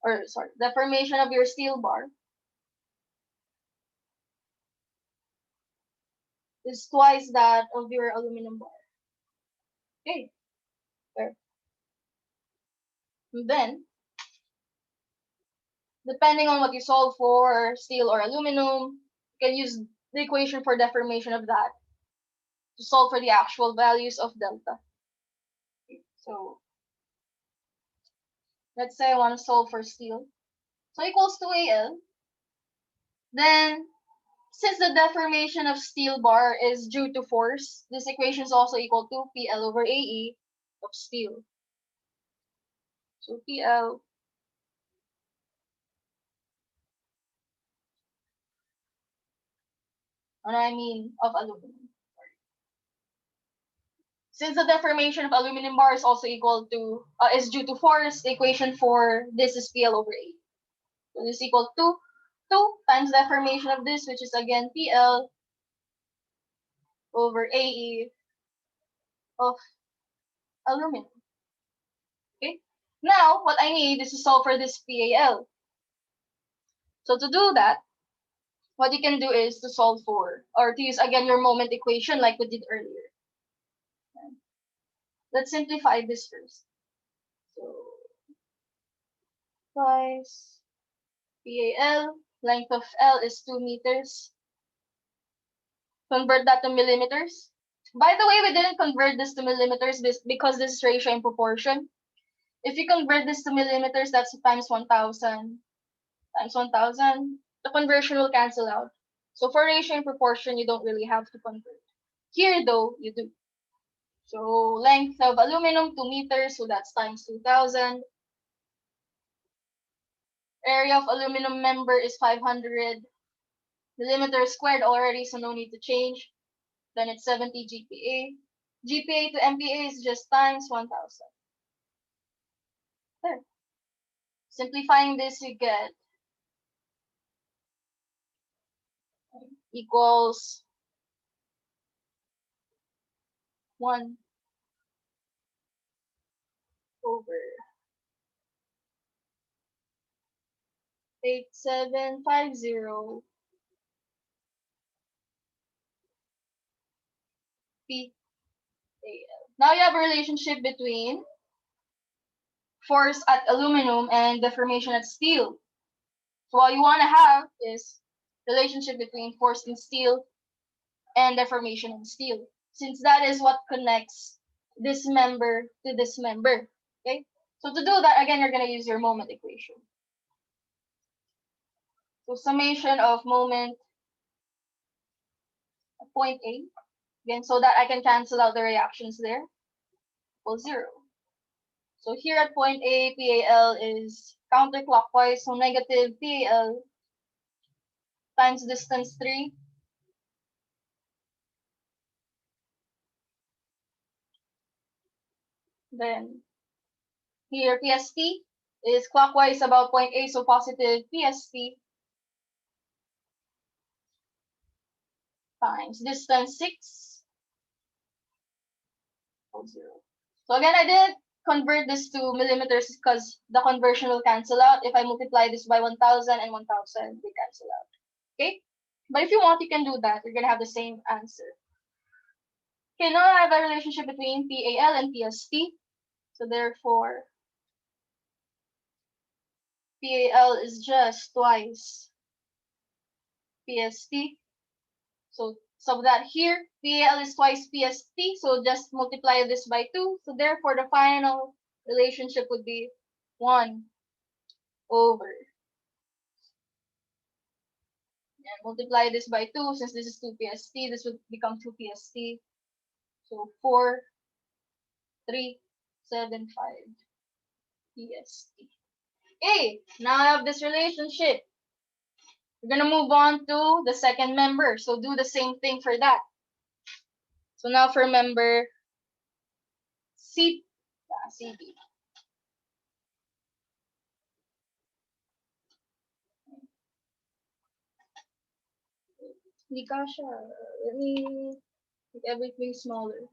[SPEAKER 1] or sorry, deformation of your steel bar is twice that of your aluminum bar. Okay, there. And then, depending on what you solve for, steel or aluminum, you can use the equation for deformation of that to solve for the actual values of delta. So let's say I want to solve for steel. So equals to AL. Then since the deformation of steel bar is due to force, this equation is also equal to PL over AE of steel. So PL of aluminum. Since the deformation of aluminum bar is also equal to is due to force, the equation for this is PL over AE. So this is equal to 2 times deformation of this, which is again PL over AE of aluminum. Okay. Now, what I need is to solve for this PAL. So to do that, what you can do is to solve for, or to use again your moment equation like we did earlier. Let's simplify this first. So twice PAL, length of L is 2 meters. Convert that to millimeters. By the way, we didn't convert this to millimeters because this is ratio and proportion. If you convert this to millimeters, that's times 1,000 times 1,000. The conversion will cancel out. So for ratio and proportion, you don't really have to convert. Here though, you do. So length of aluminum 2 meters, so that's times 2,000. Area of aluminum member is 500 millimeters squared already, so no need to change. Then it's 70 GPa. GPa to MPa is just times 1,000. There. Simplifying this, you get equals 1 over 8750 PAL. Now you have a relationship between force at aluminum and deformation at steel. So what you want to have is relationship between force in steel and deformation in steel, since that is what connects this member to this member. Okay, so to do that, again, you're going to use your moment equation. So summation of moment at point A, again, so that I can cancel out the reactions there, equals 0. So here at point A, PAL is counterclockwise, so negative PAL times distance 3 then here PST is clockwise about point A, so positive PST times distance 6 equals 0. So again, I didn't convert this to millimeters because the conversion will cancel out. If I multiply this by 1,000 and 1,000, they cancel out. Okay? But if you want, you can do that. You're going to have the same answer. Okay, now I have a relationship between PAL and PST. So therefore, PAL is just twice PST. So that here, PAL is twice PST. So just multiply this by 2. So therefore, the final relationship would be 1 over. And multiply this by 2. Since this is 2 PST, this would become 2 PST. So 4, 3, 0.75 PST. Okay, now I have this relationship. We're gonna move on to the second member. So do the same thing for that. So now for member CB. Hindi kasha. Let me make everything smaller.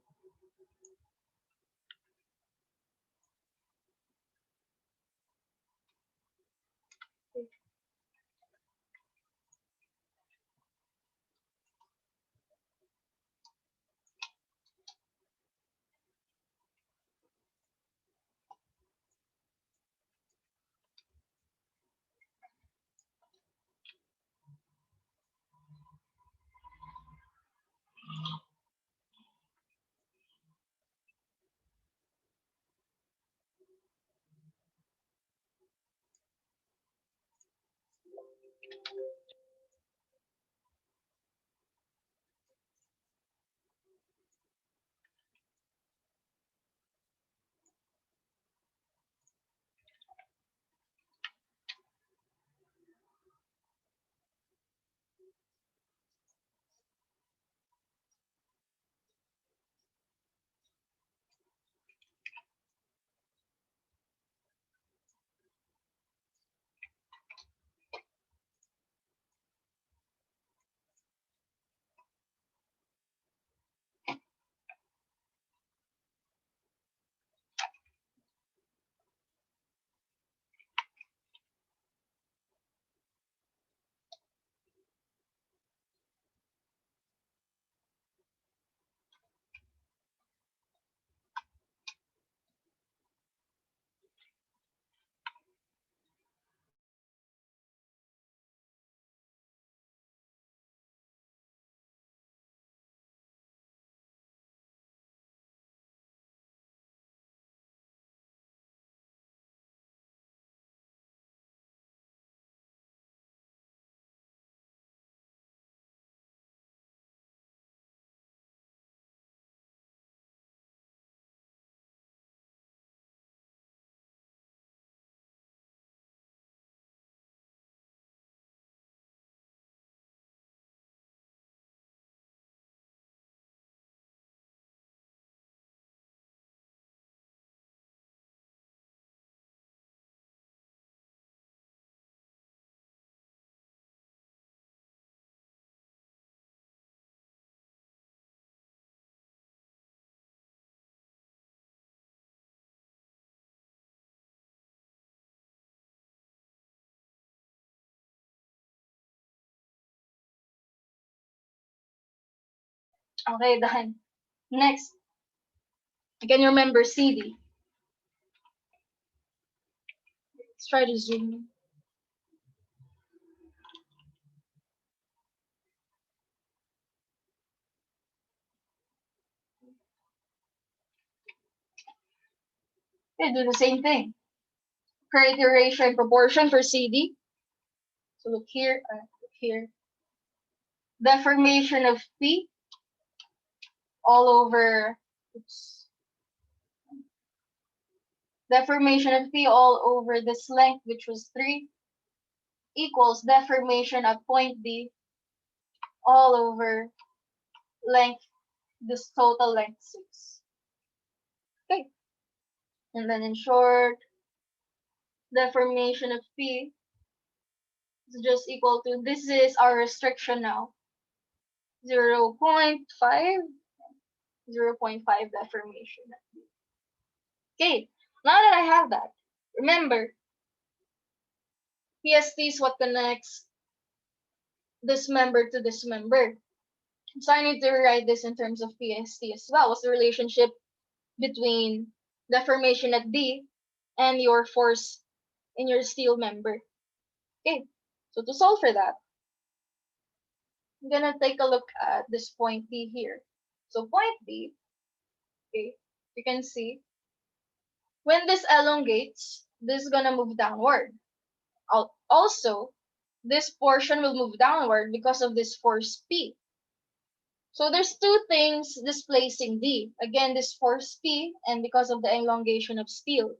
[SPEAKER 1] Okay, done. Next, you can remember CD. Let's try to zoom. Okay, do the same thing. Create your ratio and proportion for CD. So look here, look here. Deformation of P all over, oops. Deformation of P all over this length, which was 3, equals deformation at point D all over length, this total length 6. Okay. And then in short, deformation of P is just equal to, this is our restriction now, 0.5, 0.5 deformation. Okay, now that I have that, remember, PST is what connects this member to this member. So I need to rewrite this in terms of PST as well. What's the relationship between deformation at D and your force in your steel member? Okay, so to solve for that, I'm gonna take a look at this point D here. So point D, okay, you can see when this elongates, this is gonna move downward. Also, this portion will move downward because of this force P. So there's two things displacing D. Again, this force P, and because of the elongation of steel.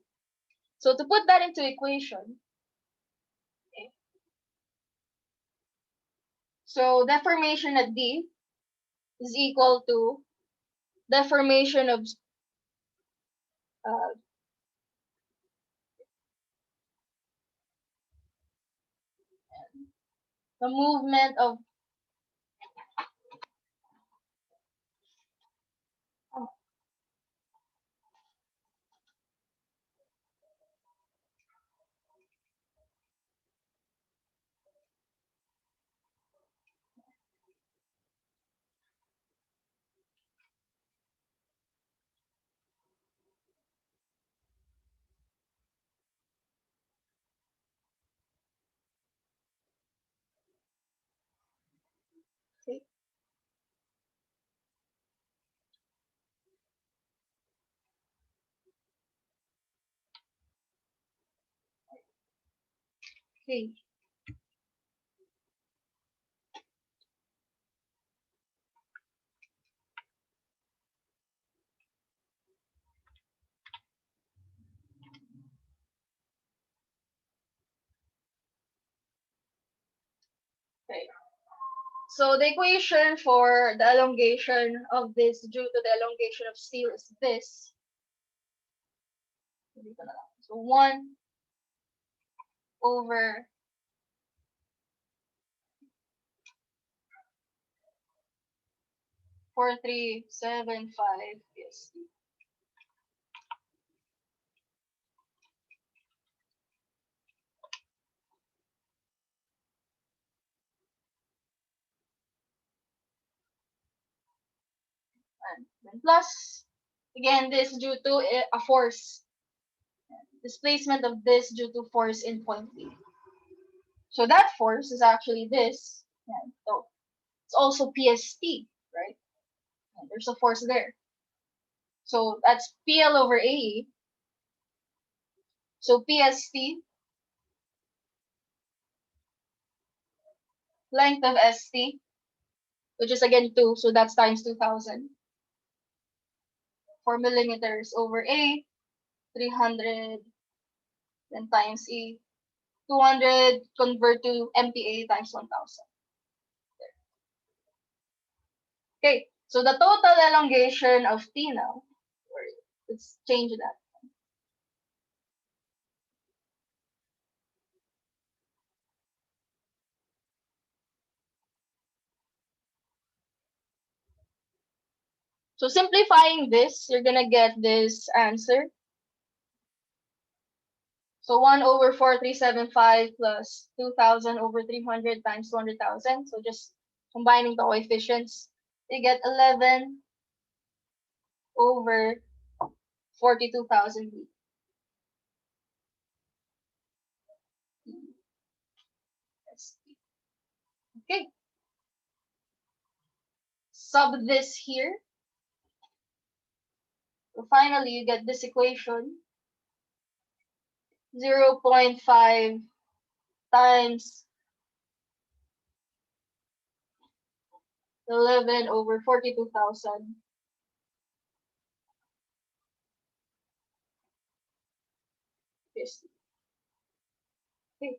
[SPEAKER 1] So to put that into equation, okay, so deformation at D is equal to deformation of uh, the movement of okay, okay. Okay. So the equation for the elongation of this due to the elongation of steel is this. So 1 over 4375 is and plus, again, this due to a force. Displacement of this due to force in point B. So that force is actually this. Yeah, so it's also PST, right? And there's a force there. So that's PL over AE. So PST, length of ST, which is again 2, so that's times 2000. 4 millimeters over A, 300, then times E. 200 convert to MPa times 1000. Okay, so the total elongation of T now, let's change that. So simplifying this, you're gonna get this answer. So 1 over 4375 plus 2000 over 300 times 200,000. So just combining the coefficients, you get 11 over 42,000 B. Okay, sub this here. So finally, you get this equation, 0.5 times 11 over 42,000. Okay.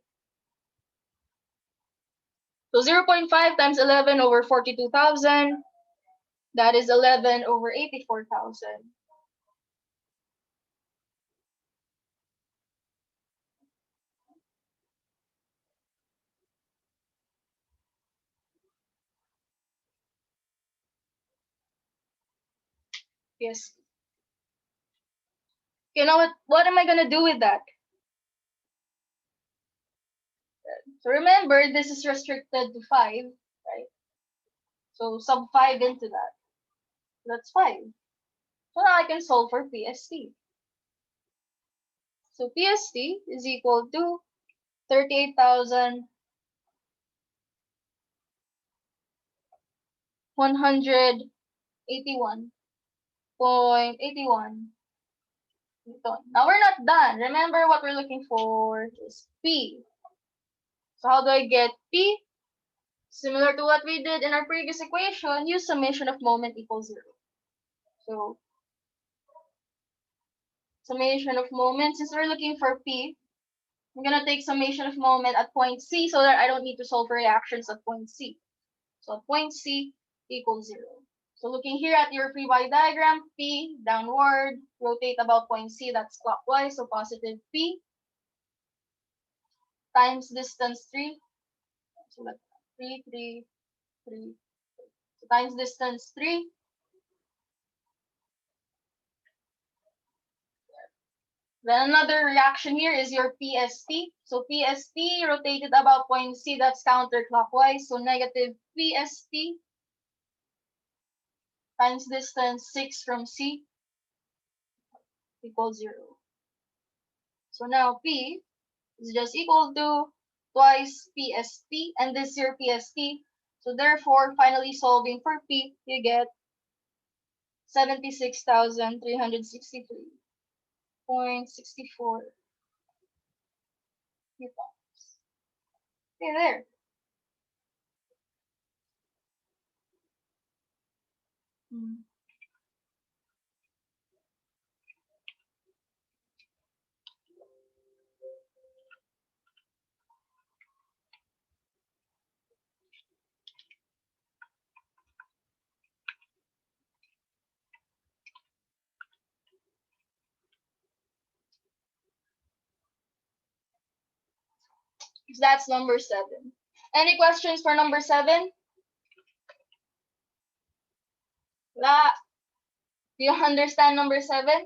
[SPEAKER 1] So 0.5 times 11 over 42,000, that is 11 over 84,000. Yes. You know what am I going to do with that? So remember, this is restricted to 5, right? So sub 5 into that. That's 5. So now I can solve for PST. So PST is equal to 38,181.81 Newton. Now we're not done. Remember what we're looking for is P. So how do I get P? Similar to what we did in our previous equation, use summation of moment equals 0. So summation of moment, since we're looking for P, I'm going to take summation of moment at point C so that I don't need to solve for reactions at point C. So at point C equals 0. So looking here at your free body diagram, P downward, rotate about point C, that's clockwise, so positive P times distance 3. So that's 3, 3, 3. So times distance 3. Then another reaction here is your PST. So PST rotated about point C, that's counterclockwise. So negative PST times distance 6 from C equals 0. So now P is just equal to twice PST, and this is your PST. So therefore, finally solving for P, you get 76,363.64 newtons. Okay, there. So that's number 7. Any questions for number 7? La, do you understand number 7?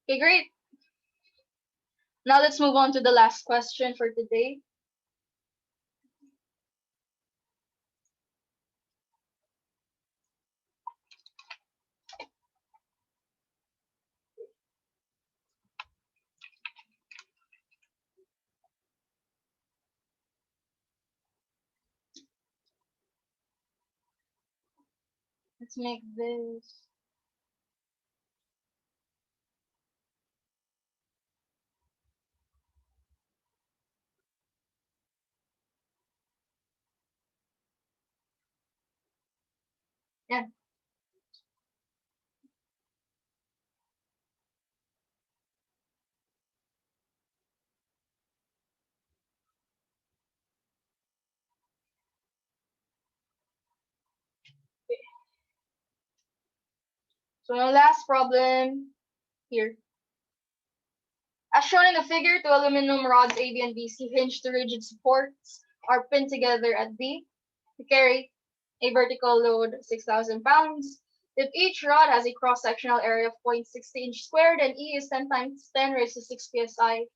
[SPEAKER 1] Okay, great. Now let's move on to the last question for today. Let's make this. Yeah. Okay. So my last problem here. As shown in the figure, two aluminum rods A, B, and BC hinged to rigid supports are pinned together at B to carry a vertical load of 6,000 pounds. If each rod has a cross-sectional area of 0.60 inch squared and E is 10 times 10 raised to 6 psi,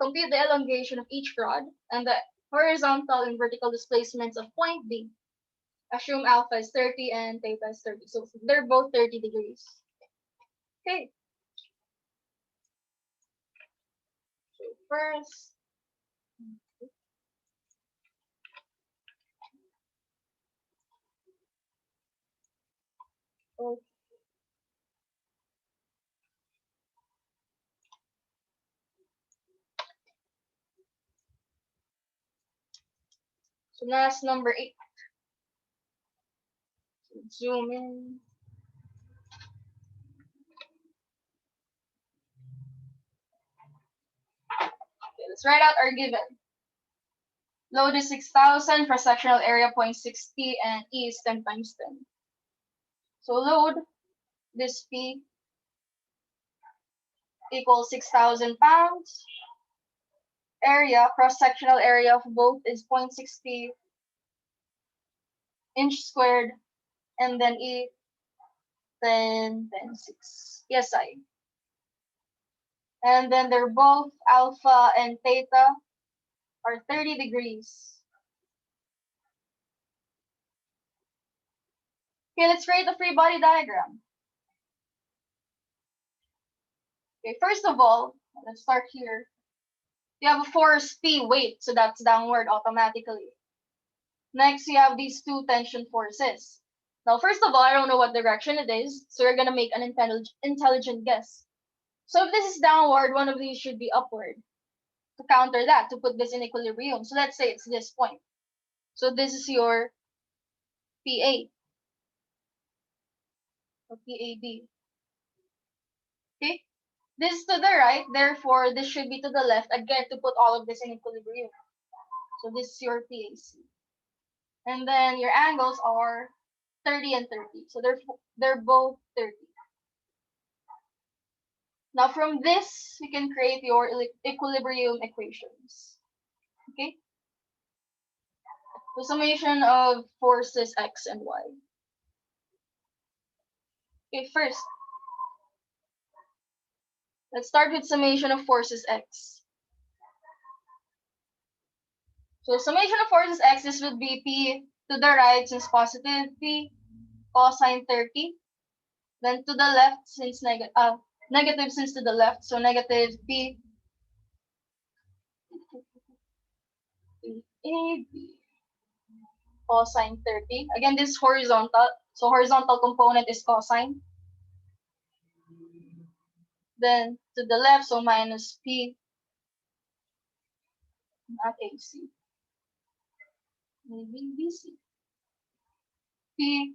[SPEAKER 1] compute the elongation of each rod and the horizontal and vertical displacements of point B. Assume alpha is 30 and theta is 30. So they're both 30 degrees. Okay. So first, oh, so that's number 8. Zoom in. Okay, let's write out our given. Load is 6,000, cross-sectional area 0.60, and E is 10 times 10. So load, this P equals 6,000 pounds. Area, cross-sectional area of both is 0.60 inch squared, and then E 10, 10, 6 psi. And then they're both alpha and theta are 30 degrees. Okay, let's create the free body diagram. Okay, first of all, let's start here. You have a force P weight, so that's downward automatically. Next, you have these two tension forces. Now, first of all, I don't know what direction it is, so you're gonna make an intelligent guess. So if this is downward, one of these should be upward. To counter that, to put this in equilibrium. So let's say it's this point. So this is your PA or PAB. Okay? This is to the right, therefore this should be to the left, again, to put all of this in equilibrium. So this is your PAC. And then your angles are 30 and 30. So they're both 30. Now from this, you can create your equilibrium equations. Okay? The summation of forces X and Y. Okay, first, let's start with summation of forces X. So summation of forces X, this would be P to the right since positive P cosine 30. Then to the left since negative since to the left. So negative P AB cosine 30. Again, this is horizontal. So horizontal component is cosine. Then to the left, so minus P, not AC. Maybe BC. P,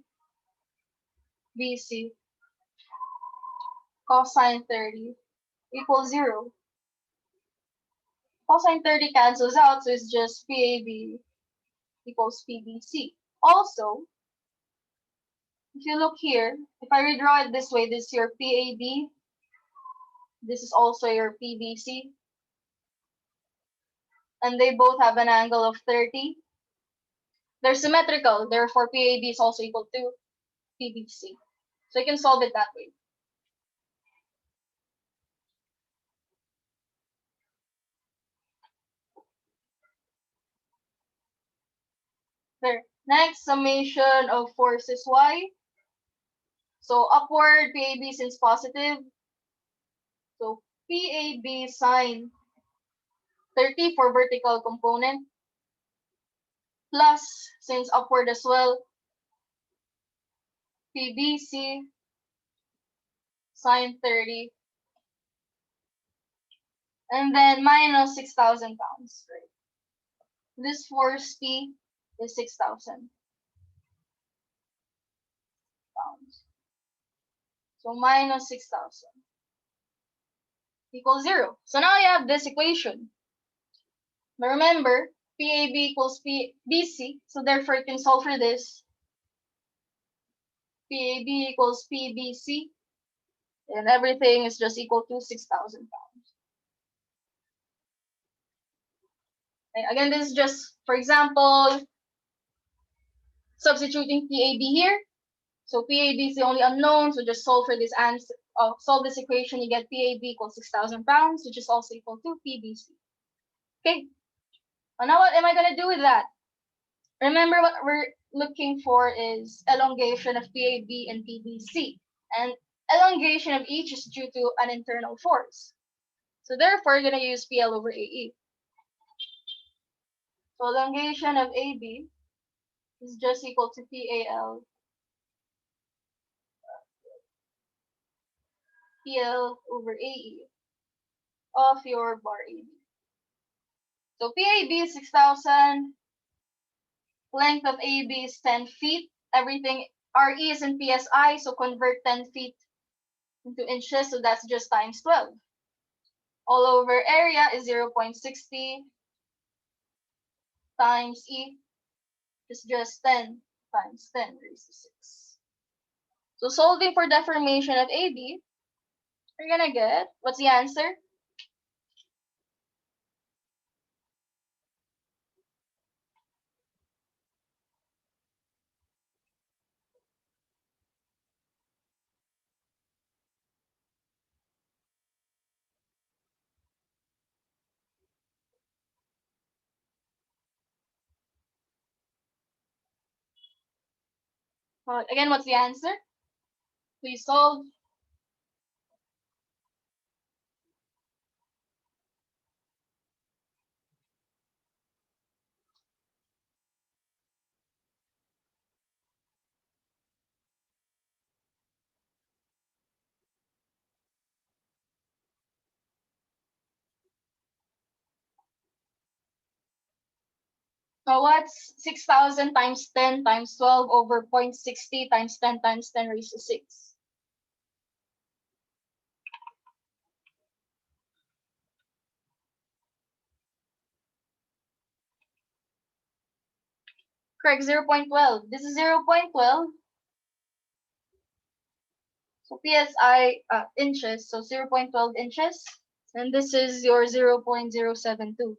[SPEAKER 1] BC, cosine 30 equals 0. Cosine 30 cancels out, so it's just PAB equals PBC. Also, if you look here, if I redraw it this way, this is your PAB, this is also your PBC, and they both have an angle of 30. They're symmetrical, therefore PAB is also equal to PBC. So you can solve it that way. There. Next, summation of forces Y. So upward, PAB since positive. So PAB sine 30 for vertical component. Plus, since upward as well, PBC sine 30. And then minus 6,000 pounds. Right? This force P is 6,000 pounds. So minus 6,000 equals 0. So now you have this equation. But remember, PAB equals BC, so therefore you can solve for this. PAB equals PBC, and everything is just equal to 6,000 pounds. Okay, again, this is just, for example, substituting PAB here. So PAB is the only unknown, so just solve for this answer. Solve this equation, you get PAB equals 6,000 pounds, which is also equal to PBC. Okay, well, now what am I going to do with that? Remember, what we're looking for is elongation of PAB and PBC. And elongation of each is due to an internal force. So therefore, you're going to use PL over AE. So elongation of AB is just equal to PL over AE of your bar AB. So PAB is 6,000, length of AB is 10 feet, everything, RE is in PSI, so convert 10 feet into inches, so that's just times 12. All over area is 0.60 times E, is just 10 times 10 raised to 6. So solving for deformation of AB, you're gonna get, what's the answer? Again, what's the answer? Please solve. So what's 6,000 times 10 times 12 over 0.60 times 10 times 10 raised to 6? Correct, 0.12. This is 0.12. So PSI inches, so 0.12 inches. And this is your 0.072.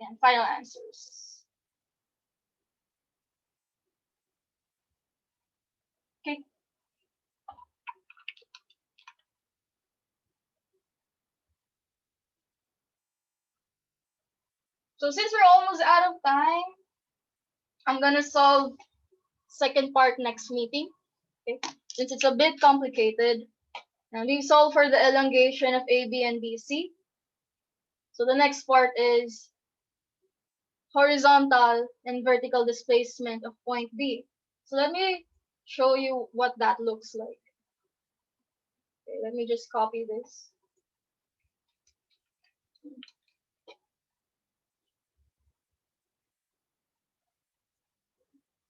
[SPEAKER 1] And final answers. Okay. So since we're almost out of time, I'm gonna solve second part next meeting. Okay. Since it's a bit complicated. And we solve for the elongation of AB and BC. So the next part is horizontal and vertical displacement of point B. So let me show you what that looks like. Okay, let me just copy this.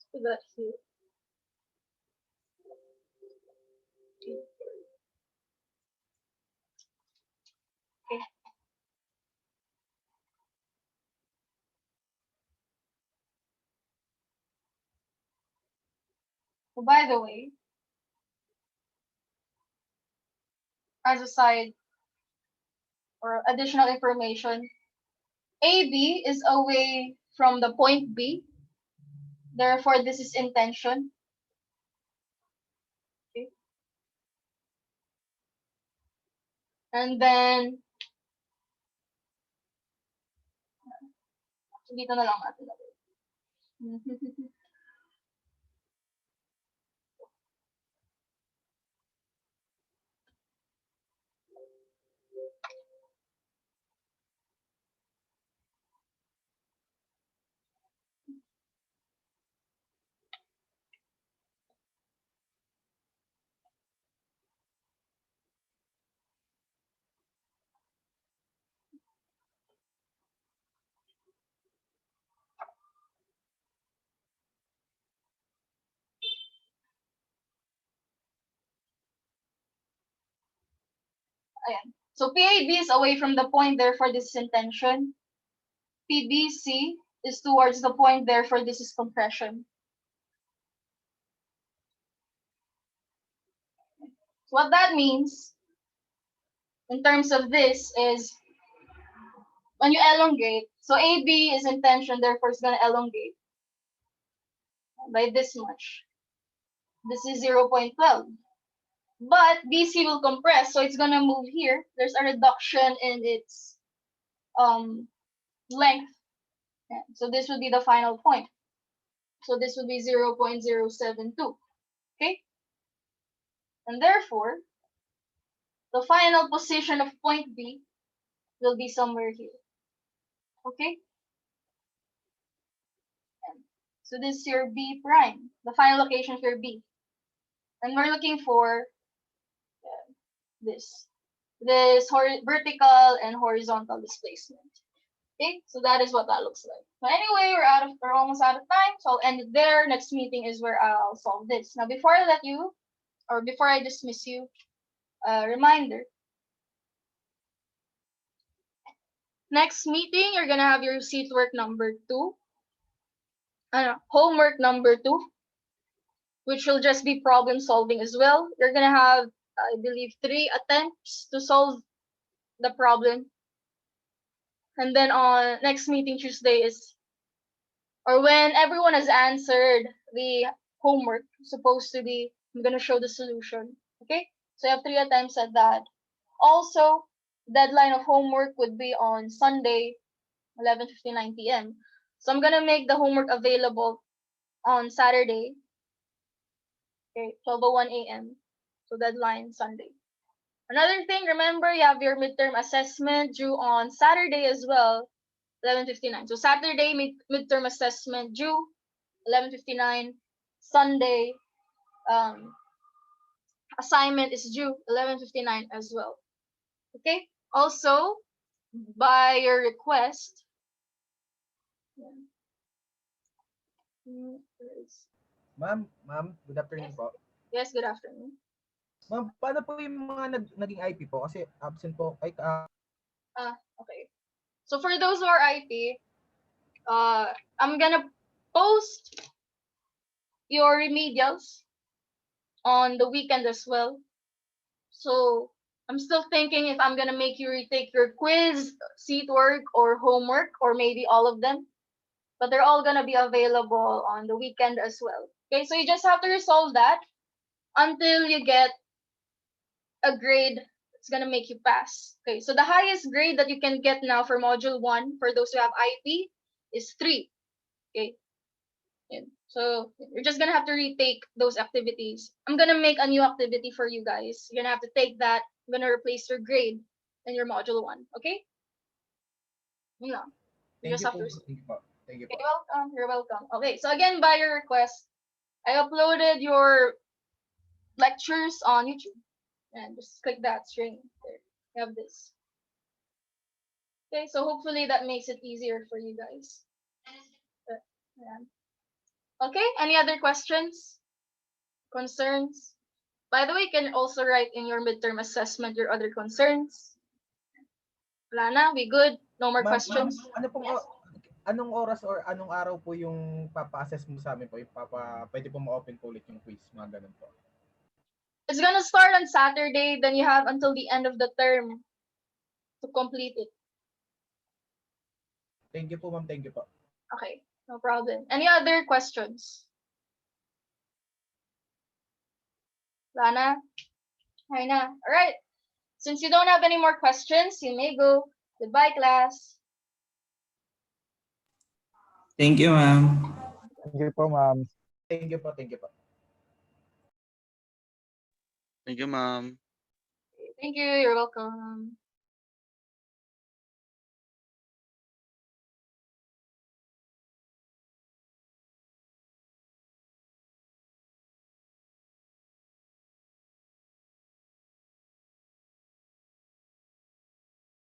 [SPEAKER 1] Let's put that here. Okay. So by the way, as a side or additional information, AB is away from the point B. Therefore, this is intention. Okay. And then, dito na lang natin. Ayan. So PAB is away from the point, therefore this is intention. PBC is towards the point, therefore this is compression. So what that means in terms of this is when you elongate, so AB is intention, therefore it's going to elongate by this much. This is 0.12. But BC will compress, so it's going to move here. There's a reduction in its length. So this would be the final point. So this would be 0.072. Okay? And therefore, the final position of point B will be somewhere here. Okay? So this is your B prime, the final location for B. And we're looking for this vertical and horizontal displacement. Okay, so that is what that looks like. So anyway, we're almost out of time, so I'll end it there. Next meeting is where I'll solve this. Now, before I let you, or before I dismiss you, a reminder. Next meeting, you're gonna have your receipt work number 2, homework number 2, which will just be problem solving as well. You're gonna have, I believe, 3 attempts to solve the problem. And then on next meeting Tuesday is, or when everyone has answered the homework, supposed to be, I'm gonna show the solution. Okay, so you have 3 attempts at that. Also, deadline of homework would be on Sunday, 11:59 p.m. So I'm gonna make the homework available on Saturday, okay, 12:01 a.m. So deadline Sunday. Another thing, remember you have your midterm assessment due on Saturday as well, 11:59. So Saturday midterm assessment due, 11:59. Sunday, assignment is due 11:59 as well. Okay. Also, by your request,
[SPEAKER 2] Ma'am, good afternoon
[SPEAKER 1] Yes.
[SPEAKER 2] po.
[SPEAKER 1] Yes, good afternoon.
[SPEAKER 2] Ma'am, paano po yung mga naging IP po? Kasi absent po. Ay,
[SPEAKER 1] Okay. So for those who are IP, I'm gonna post your remedials on the weekend as well. So I'm still thinking if I'm gonna make you retake your quiz, seat work, or homework, or maybe all of them. But they're all gonna be available on the weekend as well. Okay, so you just have to resolve that until you get a grade that's gonna make you pass. Okay, so the highest grade that you can get now for module 1 for those who have IP is 3. Okay. And so you're just gonna have to retake those activities. I'm gonna make a new activity for you guys. You're gonna have to take that. I'm gonna replace your grade in your module 1. Okay? Yun lang. You
[SPEAKER 2] thank
[SPEAKER 1] just
[SPEAKER 2] you
[SPEAKER 1] have
[SPEAKER 2] po.
[SPEAKER 1] to.
[SPEAKER 2] Thank you po. Thank you po.
[SPEAKER 1] You're welcome. You're welcome. Okay, so again, by your request, I uploaded your lectures on YouTube. And just click that string there. You have this. Okay, so hopefully that makes it easier for you guys. Yeah. Okay, any other questions? Concerns? By the way, you can also write in your midterm assessment your other concerns. Wala na, we good? No more
[SPEAKER 2] Ma'am,
[SPEAKER 1] questions?
[SPEAKER 2] ano pong, anong oras or anong araw po yung papa-assess mo sa amin po? Yung pwede po ma-open po ulit yung quiz, mga ganun po.
[SPEAKER 1] It's gonna start on Saturday, then you have until the end of the term to complete it.
[SPEAKER 2] Thank you po, ma'am. Thank you po.
[SPEAKER 1] Okay, no problem. Any other questions? Lana? Aina? Alright. Since you don't have any more questions, you may go. Goodbye, class.
[SPEAKER 3] Thank you, ma'am.
[SPEAKER 4] Thank you po, ma'am.
[SPEAKER 2] Thank you po. Thank you po.
[SPEAKER 5] Thank you, ma'am.
[SPEAKER 1] Thank you. You're welcome.